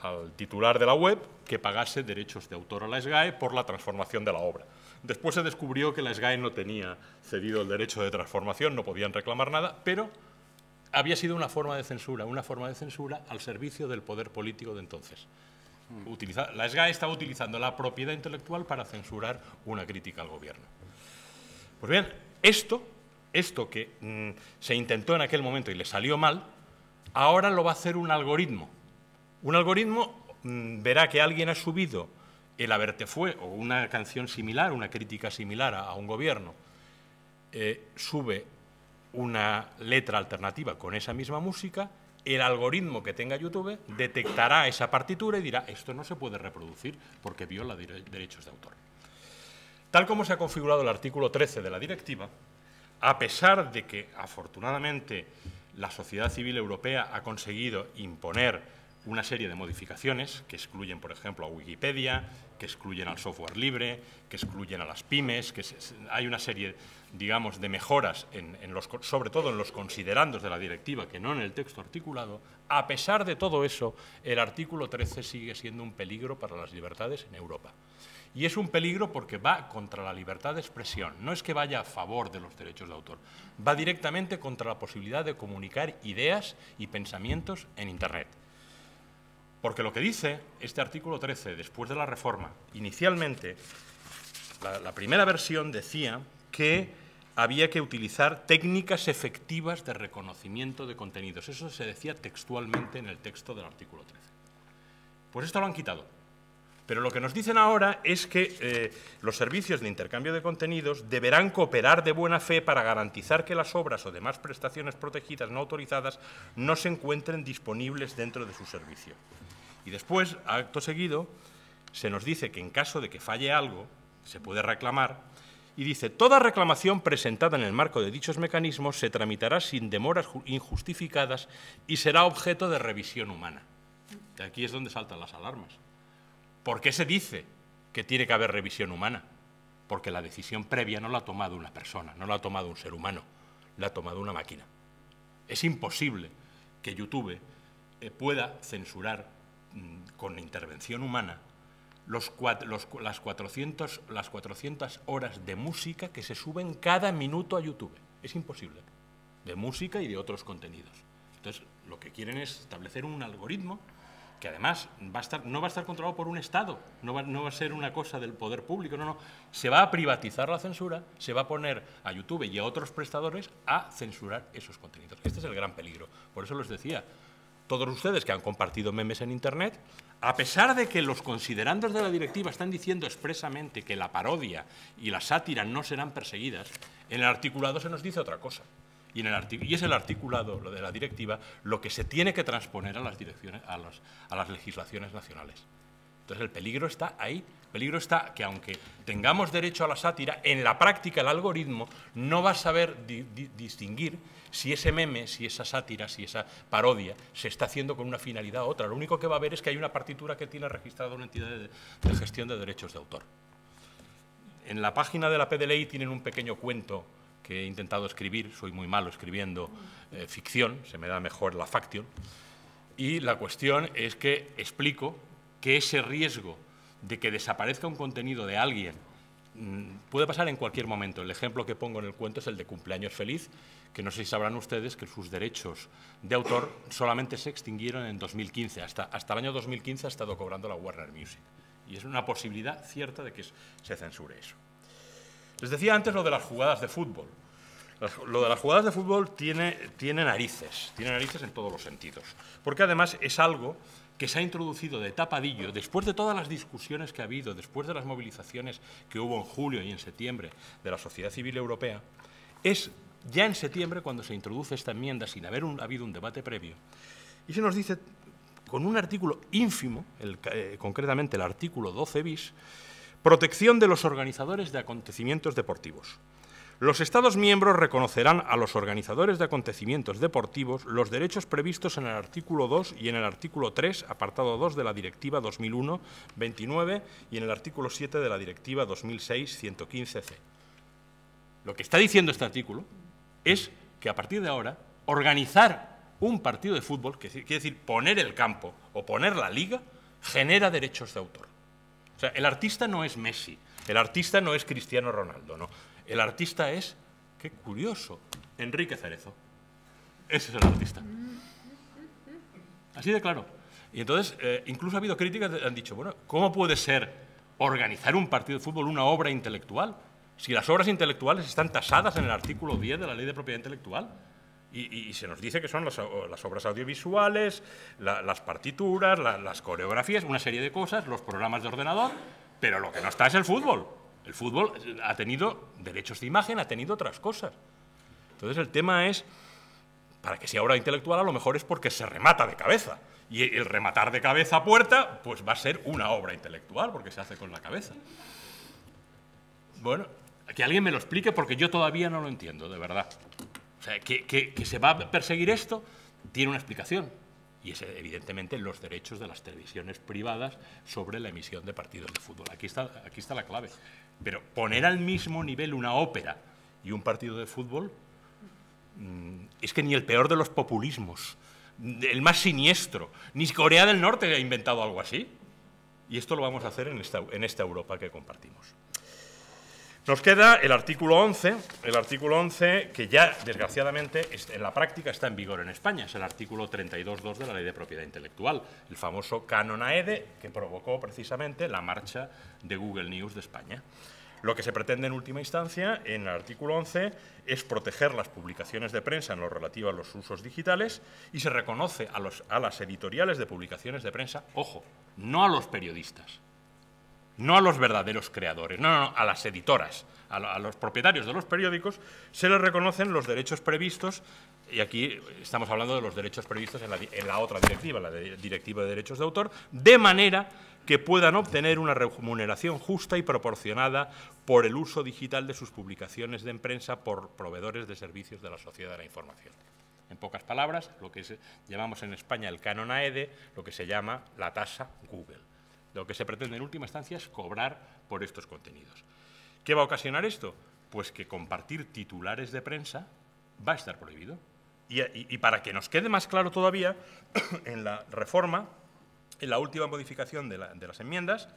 al titular de la web que pagase derechos de autor a la SGAE por la transformación de la obra. Después se descubrió que la SGAE no tenía cedido el derecho de transformación, no podían reclamar nada, pero había sido una forma de censura al servicio del poder político de entonces. La SGAE estaba utilizando la propiedad intelectual para censurar una crítica al gobierno. Pues bien, esto que se intentó en aquel momento y le salió mal, ahora lo va a hacer un algoritmo. Un algoritmo verá que alguien ha subido el Abertefue o una canción similar, una crítica similar a un gobierno, sube una letra alternativa con esa misma música, el algoritmo que tenga YouTube detectará esa partitura y dirá esto no se puede reproducir porque viola derechos de autor. Tal como se ha configurado el artículo 13 de la directiva, a pesar de que afortunadamente la sociedad civil europea ha conseguido imponer una serie de modificaciones que excluyen, por ejemplo, a Wikipedia, que excluyen al software libre, que excluyen a las pymes, hay una serie, digamos, de mejoras, sobre todo en los considerandos de la directiva, que no en el texto articulado. A pesar de todo eso, el artículo 13 sigue siendo un peligro para las libertades en Europa. Y es un peligro porque va contra la libertad de expresión. No es que vaya a favor de los derechos de autor, va directamente contra la posibilidad de comunicar ideas y pensamientos en Internet. Porque lo que dice este artículo 13, después de la reforma, inicialmente, la primera versión decía que había que utilizar técnicas efectivas de reconocimiento de contenidos. Eso se decía textualmente en el texto del artículo 13. Pues esto lo han quitado. Pero lo que nos dicen ahora es que los servicios de intercambio de contenidos deberán cooperar de buena fe para garantizar que las obras o demás prestaciones protegidas no autorizadas no se encuentren disponibles dentro de su servicio. Y después, acto seguido, se nos dice que en caso de que falle algo, se puede reclamar, y dice, toda reclamación presentada en el marco de dichos mecanismos se tramitará sin demoras injustificadas y será objeto de revisión humana. Y aquí es donde saltan las alarmas. ¿Por qué se dice que tiene que haber revisión humana? Porque la decisión previa no la ha tomado una persona, no la ha tomado un ser humano, la ha tomado una máquina. Es imposible que YouTube pueda censurar con intervención humana las 400 horas de música que se suben cada minuto a YouTube. Es imposible, de música y de otros contenidos. Entonces, lo que quieren es establecer un algoritmo que además no va a estar controlado por un Estado, no va a ser una cosa del poder público, no. Se va a privatizar la censura, se va a poner a YouTube y a otros prestadores a censurar esos contenidos. Este es el gran peligro. Por eso les decía, todos ustedes que han compartido memes en Internet, a pesar de que los considerandos de la directiva están diciendo expresamente que la parodia y la sátira no serán perseguidas, en el articulado se nos dice otra cosa. Y es el articulado de la directiva lo que se tiene que transponer a las legislaciones nacionales. Entonces el peligro está ahí. El peligro está que aunque tengamos derecho a la sátira, en la práctica el algoritmo no va a saber distinguir si ese meme, si esa sátira, si esa parodia se está haciendo con una finalidad u otra. Lo único que va a ver es que hay una partitura que tiene registrada una entidad de gestión de derechos de autor. En la página de la PDLI tienen un pequeño cuento que he intentado escribir, soy muy malo escribiendo ficción, se me da mejor la faction, y la cuestión es que explico que ese riesgo de que desaparezca un contenido de alguien puede pasar en cualquier momento. El ejemplo que pongo en el cuento es el de Cumpleaños Feliz, que no sé si sabrán ustedes que sus derechos de autor solamente se extinguieron en 2015, hasta el año 2015 ha estado cobrando la Warner Music, y es una posibilidad cierta de que se censure eso. Les decía antes lo de las jugadas de fútbol. Lo de las jugadas de fútbol tiene narices en todos los sentidos, porque además es algo que se ha introducido de tapadillo, después de todas las discusiones que ha habido, después de las movilizaciones que hubo en julio y en septiembre de la sociedad civil europea, es ya en septiembre cuando se introduce esta enmienda sin haber habido un debate previo, y se nos dice, con un artículo ínfimo, concretamente el artículo 12 bis, protección de los organizadores de acontecimientos deportivos. Los Estados miembros reconocerán a los organizadores de acontecimientos deportivos los derechos previstos en el artículo 2 y en el artículo 3, apartado 2 de la Directiva 2001/29 y en el artículo 7 de la Directiva 2006/115C. Lo que está diciendo este artículo es que a partir de ahora organizar un partido de fútbol, que quiere decir poner el campo o poner la liga, genera derechos de autor. O sea, el artista no es Messi, el artista no es Cristiano Ronaldo, no. El artista es, qué curioso, Enrique Cerezo. Ese es el artista. Así de claro. Y entonces, incluso ha habido críticas que han dicho, bueno, ¿cómo puede ser organizar un partido de fútbol una obra intelectual? Si las obras intelectuales están tasadas en el artículo 10 de la Ley de Propiedad Intelectual. Y se nos dice que son las obras audiovisuales, las partituras, las coreografías, una serie de cosas, los programas de ordenador, pero lo que no está es el fútbol. El fútbol ha tenido derechos de imagen, ha tenido otras cosas. Entonces el tema es, para que sea obra intelectual a lo mejor es porque se remata de cabeza. Y el rematar de cabeza a puerta, pues va a ser una obra intelectual, porque se hace con la cabeza. Bueno, que alguien me lo explique porque yo todavía no lo entiendo, de verdad. O sea, que se va a perseguir esto tiene una explicación, y es evidentemente los derechos de las televisiones privadas sobre la emisión de partidos de fútbol. Aquí está la clave. Pero poner al mismo nivel una ópera y un partido de fútbol es que ni el peor de los populismos, el más siniestro, ni Corea del Norte ha inventado algo así. Y esto lo vamos a hacer en esta Europa que compartimos. Nos queda el artículo 11, que ya, desgraciadamente, en la práctica está en vigor en España. Es el artículo 32.2 de la Ley de Propiedad Intelectual, el famoso canon AEDE, que provocó precisamente la marcha de Google News de España. Lo que se pretende en última instancia, en el artículo 11, es proteger las publicaciones de prensa en lo relativo a los usos digitales y se reconoce a las editoriales de publicaciones de prensa, ojo, no a los periodistas, no a los verdaderos creadores, no, a las editoras, a los propietarios de los periódicos, se les reconocen los derechos previstos, y aquí estamos hablando de los derechos previstos en la otra directiva, la Directiva de Derechos de Autor, de manera que puedan obtener una remuneración justa y proporcionada por el uso digital de sus publicaciones de prensa por proveedores de servicios de la sociedad de la información. En pocas palabras, lo que llamamos en España el canon AEDE, lo que se llama la tasa Google. Lo que se pretende en última instancia es cobrar por estos contenidos. ¿Qué va a ocasionar esto? Pues que compartir titulares de prensa va a estar prohibido. Y para que nos quede más claro todavía, en la reforma, en la última modificación de las enmiendas,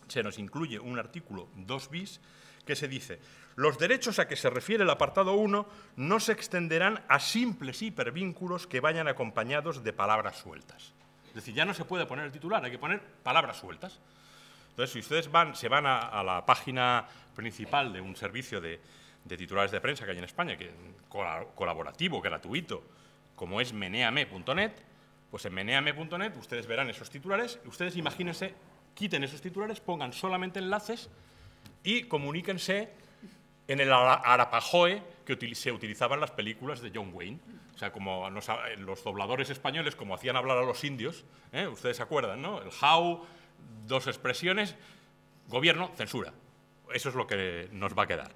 se nos incluye un artículo 2 bis que se dice: los derechos a que se refiere el apartado 1 no se extenderán a simples hipervínculos que vayan acompañados de palabras sueltas. Es decir, ya no se puede poner el titular, hay que poner palabras sueltas. Entonces, si ustedes se van a la página principal de un servicio de titulares de prensa que hay en España, que colaborativo, gratuito, como es meneame.net, pues en meneame.net ustedes verán esos titulares, y ustedes imagínense, quiten esos titulares, pongan solamente enlaces y comuníquense en el Arapahoe que se utilizaba en las películas de John Wayne. O sea, como los dobladores españoles, como hacían hablar a los indios, ustedes se acuerdan, ¿no? El how, dos expresiones, gobierno, censura. Eso es lo que nos va a quedar.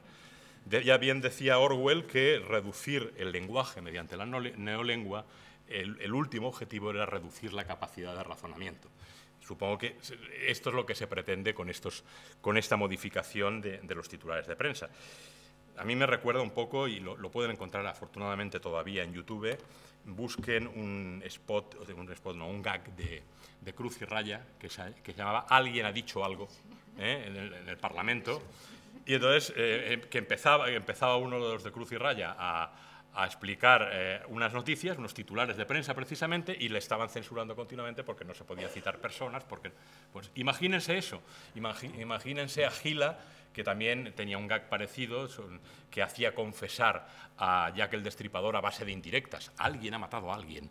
Ya bien decía Orwell que reducir el lenguaje mediante la neolengua, el último objetivo era reducir la capacidad de razonamiento. Supongo que esto es lo que se pretende con esta modificación de los titulares de prensa. A mí me recuerda un poco, y lo pueden encontrar afortunadamente todavía en YouTube, busquen un gag de Cruz y Raya que se llamaba Alguien ha dicho algo, en el Parlamento, y entonces que empezaba uno de los de Cruz y Raya a explicar unas noticias, unos titulares de prensa precisamente, y le estaban censurando continuamente porque no se podía citar personas. Pues imagínense eso, imagínense a Gila, que también tenía un gag parecido, que hacía confesar a Jack el Destripador a base de indirectas. Alguien ha matado a alguien.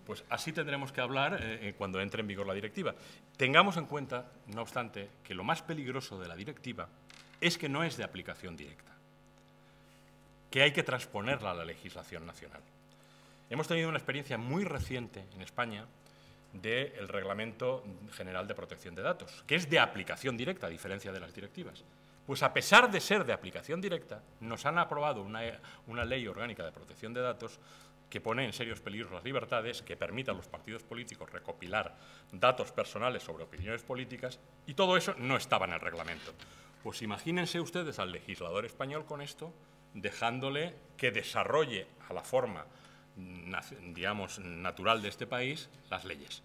Pues así tendremos que hablar cuando entre en vigor la directiva. Tengamos en cuenta, no obstante, que lo más peligroso de la directiva es que no es de aplicación directa, que hay que transponerla a la legislación nacional. Hemos tenido una experiencia muy reciente en España del Reglamento General de Protección de Datos, que es de aplicación directa, a diferencia de las directivas. Pues a pesar de ser de aplicación directa, nos han aprobado una ley orgánica de protección de datos que pone en serios peligros las libertades, que permite a los partidos políticos recopilar datos personales sobre opiniones políticas, y todo eso no estaba en el reglamento. Pues imagínense ustedes al legislador español con esto, dejándole que desarrolle a la forma digamos, natural de este país, las leyes.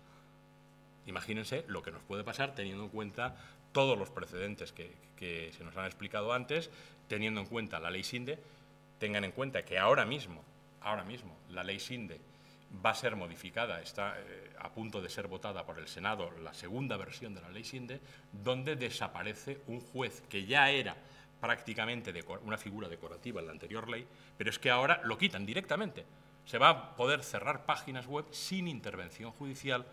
Imagínense lo que nos puede pasar teniendo en cuenta todos los precedentes que se nos han explicado antes, teniendo en cuenta la ley Sinde. Tengan en cuenta que ahora mismo la ley Sinde va a ser modificada, está a punto de ser votada por el Senado la segunda versión de la ley Sinde, donde desaparece un juez que ya era prácticamente una figura decorativa en la anterior ley, pero es que ahora lo quitan directamente. Se va a poder cerrar páginas web sin intervención judicial,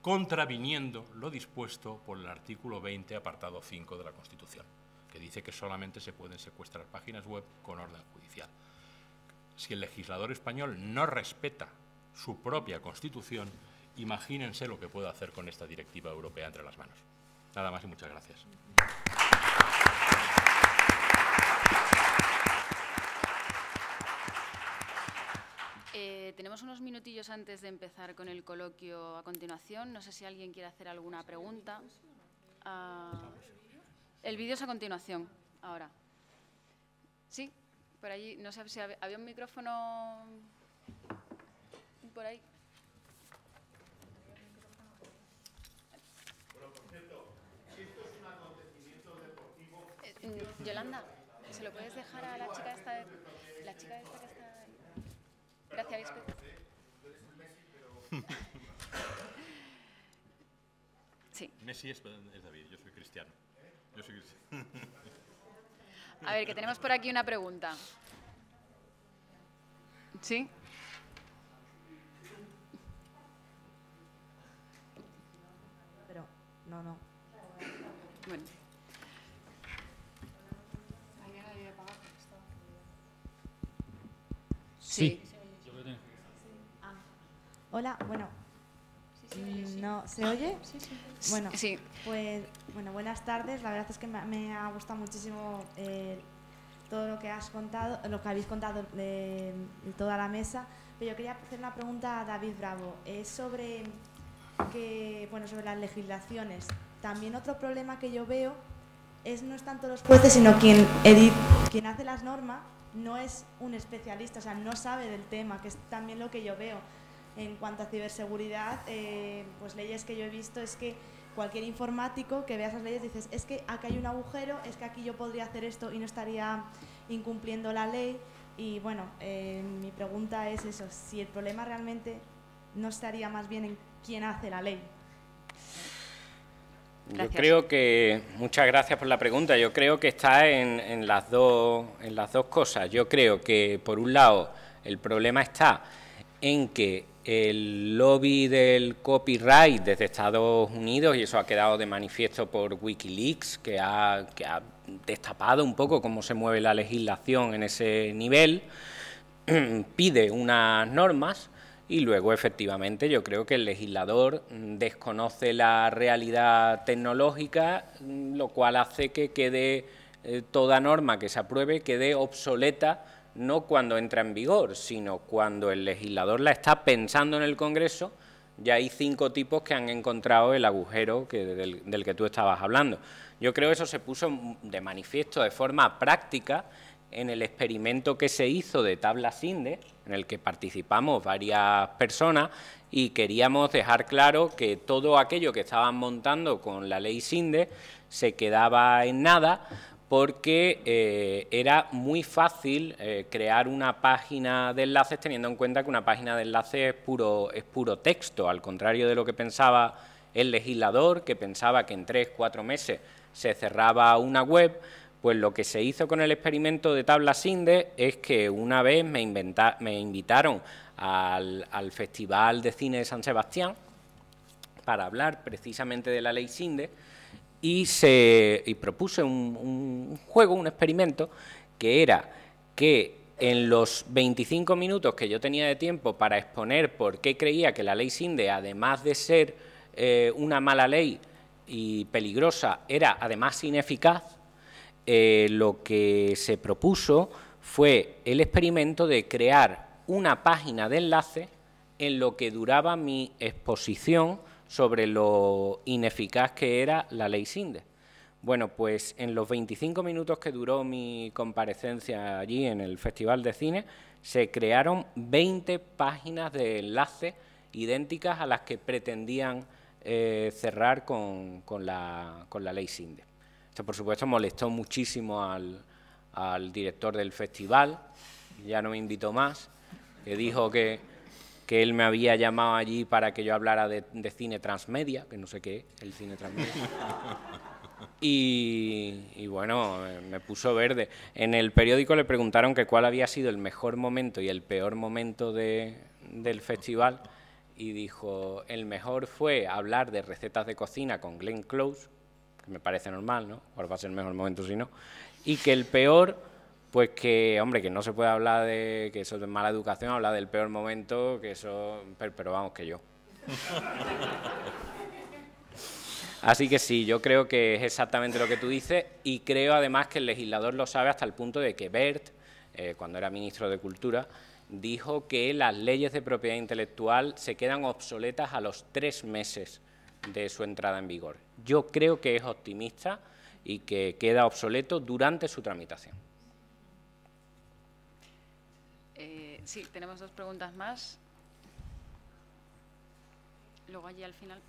contraviniendo lo dispuesto por el artículo 20, apartado 5 de la Constitución, que dice que solamente se pueden secuestrar páginas web con orden judicial. Si el legislador español no respeta su propia Constitución, imagínense lo que puede hacer con esta directiva europea entre las manos. Nada más y muchas gracias. Tenemos unos minutillos antes de empezar con el coloquio a continuación. No sé si alguien quiere hacer alguna pregunta. El vídeo es a continuación, ahora. Sí, por allí. No sé si había un micrófono por ahí. Bueno, por cierto, si esto es un acontecimiento deportivo... Yolanda, ¿se lo puedes dejar a la chica esta? La chica esta que está... Gracias, Lisbeth. Sí. Messi es David, yo soy cristiano. Yo soy cristiano. A ver, que tenemos por aquí una pregunta. ¿Sí? Pero, no. Bueno. Sí. Hola, bueno. ¿No se oye? Bueno, sí. Pues, buenas tardes. La verdad es que me ha gustado muchísimo todo lo que has contado, lo que habéis contado de toda la mesa. Pero yo quería hacer una pregunta a David Bravo. Es sobre sobre las legislaciones. También otro problema que yo veo no es tanto los jueces, sino quien hace las normas no es un especialista, o sea, no sabe del tema, que es también lo que yo veo. En cuanto a ciberseguridad, pues leyes que yo he visto es que cualquier informático que vea esas leyes dices, es que aquí hay un agujero, es que aquí yo podría hacer esto y no estaría incumpliendo la ley. Y bueno, mi pregunta es eso, si el problema realmente no estaría más bien en quién hace la ley. Yo creo que, muchas gracias por la pregunta, yo creo que está en las dos cosas. Yo creo que, por un lado, el problema está en que el lobby del copyright desde Estados Unidos, y eso ha quedado de manifiesto por Wikileaks, que ha destapado un poco cómo se mueve la legislación en ese nivel, pide unas normas. Y luego, efectivamente, yo creo que el legislador desconoce la realidad tecnológica, lo cual hace que quede toda norma que se apruebe quede obsoleta, no cuando entra en vigor, sino cuando el legislador la está pensando en el Congreso. Ya hay 5 tipos que han encontrado el agujero del que tú estabas hablando. Yo creo que eso se puso de manifiesto de forma práctica en el experimento que se hizo de tabla Sinde, en el que participamos varias personas y queríamos dejar claro que todo aquello que estaban montando con la ley Sinde se quedaba en nada, porque era muy fácil crear una página de enlaces, teniendo en cuenta que una página de enlaces es puro texto, al contrario de lo que pensaba el legislador, que pensaba que en 3-4 meses se cerraba una web. Pues lo que se hizo con el experimento de tabla Sinde es que una vez me invitaron al Festival de Cine de San Sebastián para hablar precisamente de la ley Sinde y propuse un juego, un experimento, que era que en los 25 minutos que yo tenía de tiempo para exponer por qué creía que la ley Sinde, además de ser una mala ley y peligrosa, era además ineficaz, lo que se propuso fue el experimento de crear una página de enlace en lo que duraba mi exposición sobre lo ineficaz que era la ley Sinde. Bueno, pues en los 25 minutos que duró mi comparecencia allí en el Festival de Cine, se crearon 20 páginas de enlace idénticas a las que pretendían cerrar con la ley Sinde. Esto, por supuesto, molestó muchísimo al director del festival, ya no me invitó más, que dijo que él me había llamado allí para que yo hablara de cine transmedia, que no sé qué es el cine transmedia. Y bueno, me puso verde. En el periódico le preguntaron que cuál había sido el mejor momento y el peor momento del festival, y dijo, el mejor fue hablar de recetas de cocina con Glenn Close, que me parece normal, ¿no? Ahora va a ser el mejor momento si no. Y que el peor, pues que, hombre, que no se puede hablar de que eso es mala educación, hablar del peor momento, que eso, pero vamos, que yo. Así que sí, yo creo que es exactamente lo que tú dices, y creo además que el legislador lo sabe hasta el punto de que Wert, cuando era ministro de Cultura, dijo que las leyes de propiedad intelectual se quedan obsoletas a los 3 meses de su entrada en vigor. Yo creo que es optimista y que queda obsoleto durante su tramitación. Sí, tenemos 2 preguntas más. Luego allí al final.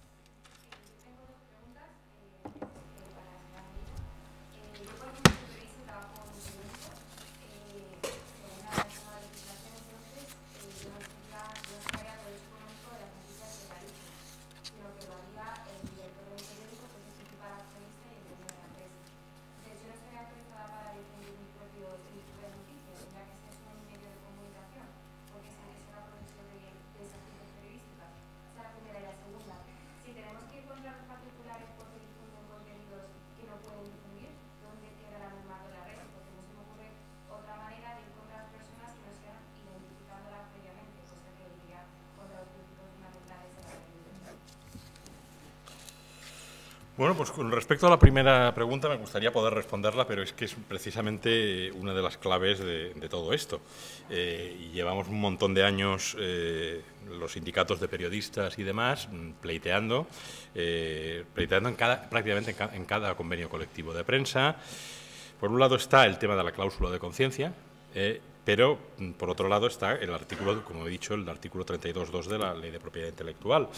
Bueno, pues con respecto a la primera pregunta me gustaría poder responderla, pero es que es precisamente una de las claves de todo esto. Y llevamos un montón de años los sindicatos de periodistas y demás pleiteando prácticamente en cada convenio colectivo de prensa. Por un lado está el tema de la cláusula de conciencia, pero por otro lado está el artículo, como he dicho, el artículo 32.2 de la Ley de Propiedad Intelectual.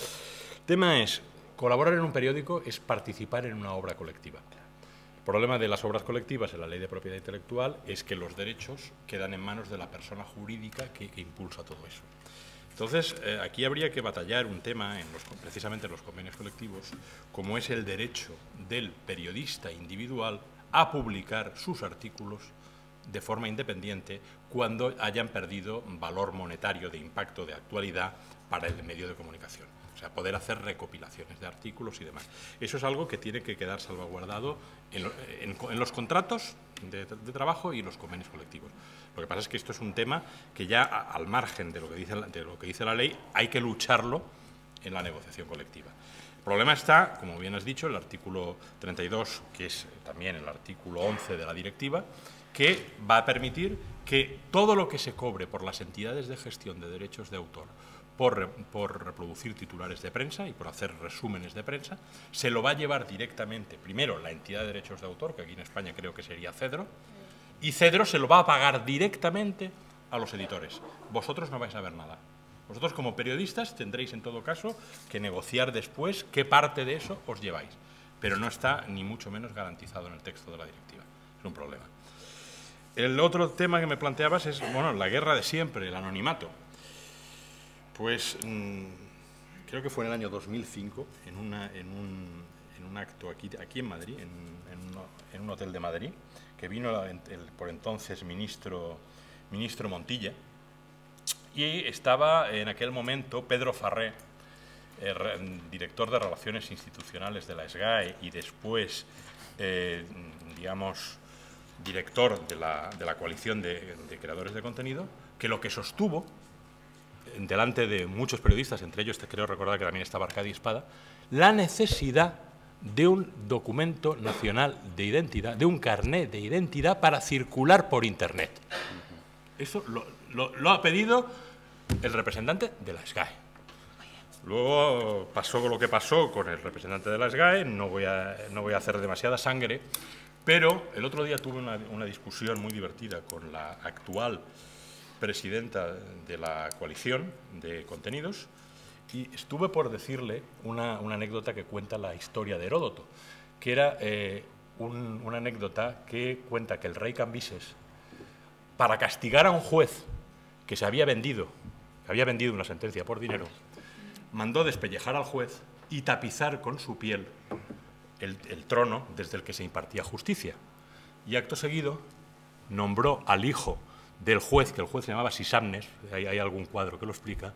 El tema es, colaborar en un periódico es participar en una obra colectiva. El problema de las obras colectivas en la Ley de Propiedad Intelectual es que los derechos quedan en manos de la persona jurídica que impulsa todo eso. Entonces, aquí habría que batallar un tema, precisamente en los convenios colectivos, como es el derecho del periodista individual a publicar sus artículos de forma independiente cuando hayan perdido valor monetario de impacto de actualidad para el medio de comunicación. O sea, poder hacer recopilaciones de artículos y demás. Eso es algo que tiene que quedar salvaguardado en los contratos de trabajo y los convenios colectivos. Lo que pasa es que esto es un tema que ya, al margen de lo que dice la ley, hay que lucharlo en la negociación colectiva. El problema está, como bien has dicho, el artículo 32, que es también el artículo 11 de la directiva, que va a permitir que todo lo que se cobre por las entidades de gestión de derechos de autor por reproducir titulares de prensa y por hacer resúmenes de prensa, se lo va a llevar directamente, primero, la entidad de derechos de autor, que aquí en España creo que sería Cedro, y Cedro se lo va a pagar directamente a los editores. Vosotros no vais a ver nada. Vosotros, como periodistas, tendréis en todo caso que negociar después qué parte de eso os lleváis, pero no está ni mucho menos garantizado en el texto de la directiva. Es un problema. El otro tema que me planteabas es, bueno, la guerra de siempre, el anonimato. Pues creo que fue en el año 2005, en un acto aquí en Madrid, en un hotel de Madrid, que vino el por entonces ministro Montilla, y estaba en aquel momento Pedro Farré, director de Relaciones Institucionales de la SGAE y después, digamos, director de la coalición de creadores de contenido, que lo que sostuvo delante de muchos periodistas, entre ellos creo recordar que también estaba Arcadi Espada, la necesidad de un documento nacional de identidad, de un carné de identidad para circular por Internet. Eso lo ha pedido el representante de la SGAE. Luego pasó lo que pasó con el representante de la SGAE, no voy a hacer demasiada sangre, pero el otro día tuve una discusión muy divertida con la actual presidenta de la coalición de contenidos y estuve por decirle una anécdota que cuenta la historia de Heródoto, que era una anécdota que cuenta que el rey Cambises, para castigar a un juez que había vendido una sentencia por dinero, mandó despellejar al juez y tapizar con su piel el trono desde el que se impartía justicia. Y acto seguido nombró al hijo del juez, que el juez se llamaba Sisamnes, hay algún cuadro que lo explica,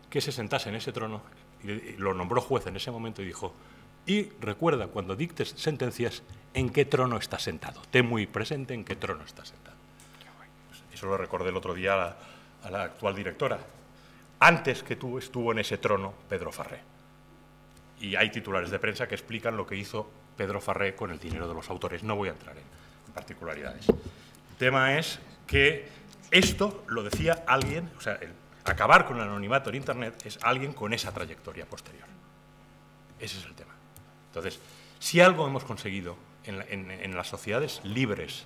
que se sentase en ese trono, y lo nombró juez en ese momento y dijo: y recuerda, cuando dictes sentencias, en qué trono estás sentado. Ten muy presente en qué trono estás sentado. Pues eso lo recordé el otro día a la actual directora. Antes que tú estuvo en ese trono Pedro Farré. Y hay titulares de prensa que explican lo que hizo Pedro Farré con el dinero de los autores. No voy a entrar en particularidades. El tema es que esto lo decía alguien, o sea, acabar con el anonimato en Internet es alguien con esa trayectoria posterior. Ese es el tema. Entonces, si algo hemos conseguido en las sociedades libres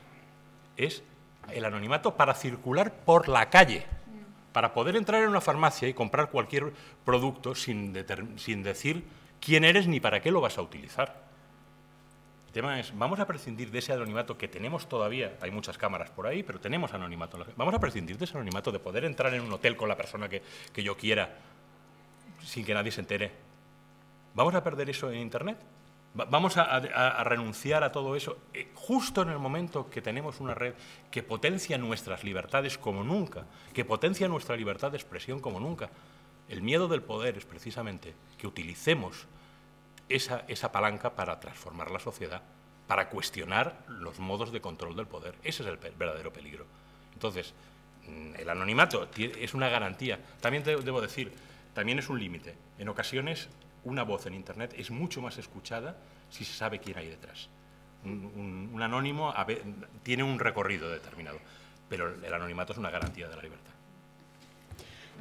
es el anonimato para circular por la calle, para poder entrar en una farmacia y comprar cualquier producto sin decir quién eres ni para qué lo vas a utilizar. El tema es, vamos a prescindir de ese anonimato que tenemos todavía, hay muchas cámaras por ahí, pero tenemos anonimato. Vamos a prescindir de ese anonimato de poder entrar en un hotel con la persona que yo quiera sin que nadie se entere. ¿Vamos a perder eso en Internet? ¿Vamos a renunciar a todo eso justo en el momento que tenemos una red que potencia nuestras libertades como nunca, que potencia nuestra libertad de expresión como nunca? El miedo del poder es precisamente que utilicemos esa palanca para transformar la sociedad, para cuestionar los modos de control del poder. Ese es el verdadero peligro. Entonces, el anonimato es una garantía. También debo decir, también es un límite. En ocasiones, una voz en Internet es mucho más escuchada si se sabe quién hay detrás. Un anónimo tiene un recorrido determinado, pero el anonimato es una garantía de la libertad.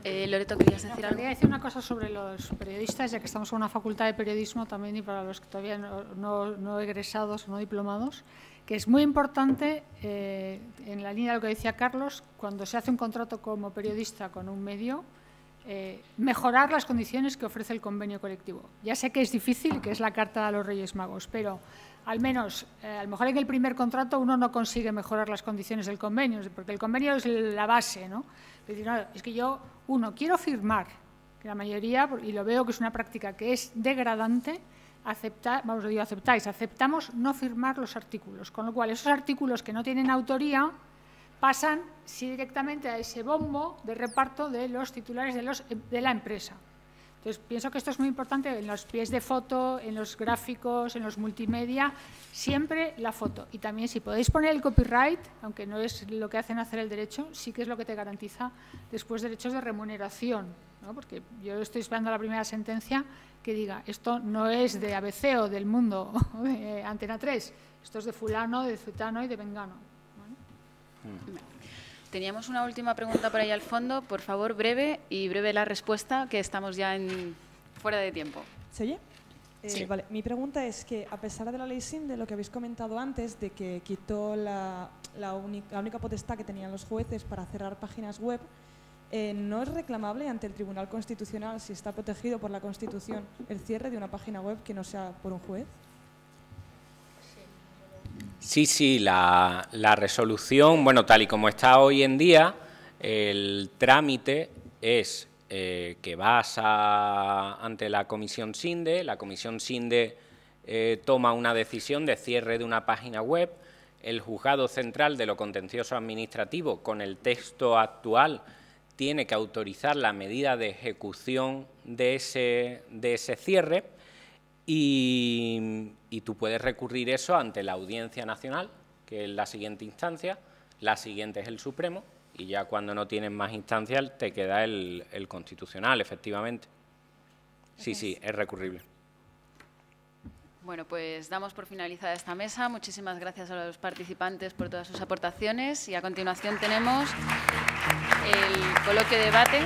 Loreto, ¿querías decir algo? Quería decir una cosa sobre los periodistas, ya que estamos en una facultad de periodismo también, y para los que todavía no egresados o no diplomados, que es muy importante, en la línea de lo que decía Carlos, cuando se hace un contrato como periodista con un medio, mejorar las condiciones que ofrece el convenio colectivo. Ya sé que es difícil, que es la carta a los Reyes Magos, pero al menos, a lo mejor en el primer contrato uno no consigue mejorar las condiciones del convenio, porque el convenio es la base, ¿no? Es que yo, quiero firmar, que la mayoría, y lo veo que es una práctica que es degradante, aceptamos no firmar los artículos, con lo cual esos artículos que no tienen autoría pasan directamente a ese bombo de reparto de los titulares de la empresa. Entonces, pienso que esto es muy importante en los pies de foto, en los gráficos, en los multimedia, siempre la foto. Y también, si podéis poner el copyright, aunque no es lo que hacen hacer el derecho, sí que es lo que te garantiza después derechos de remuneración, ¿no? Porque yo estoy esperando la primera sentencia que diga, esto no es de ABC o del Mundo o de Antena 3, esto es de fulano, de zutano y de vengano. Teníamos una última pregunta por ahí al fondo. Por favor, breve la respuesta, que estamos ya fuera de tiempo. ¿Se oye? Sí. Vale. Mi pregunta es que, a pesar de la ley SIM, de lo que habéis comentado antes, de que quitó la única potestad que tenían los jueces para cerrar páginas web, ¿no es reclamable ante el Tribunal Constitucional, si está protegido por la Constitución, el cierre de una página web que no sea por un juez? Sí, la resolución, bueno, tal y como está hoy en día, el trámite es que vas ante la Comisión SINDE, la Comisión SINDE toma una decisión de cierre de una página web, el Juzgado Central de lo Contencioso Administrativo, con el texto actual, tiene que autorizar la medida de ejecución de ese cierre. Y tú puedes recurrir eso ante la Audiencia Nacional, que es la siguiente instancia, la siguiente es el Supremo, y ya cuando no tienes más instancias te queda el Constitucional, efectivamente. Sí, es recurrible. Bueno, pues damos por finalizada esta mesa. Muchísimas gracias a los participantes por todas sus aportaciones y a continuación tenemos el coloquio de debate.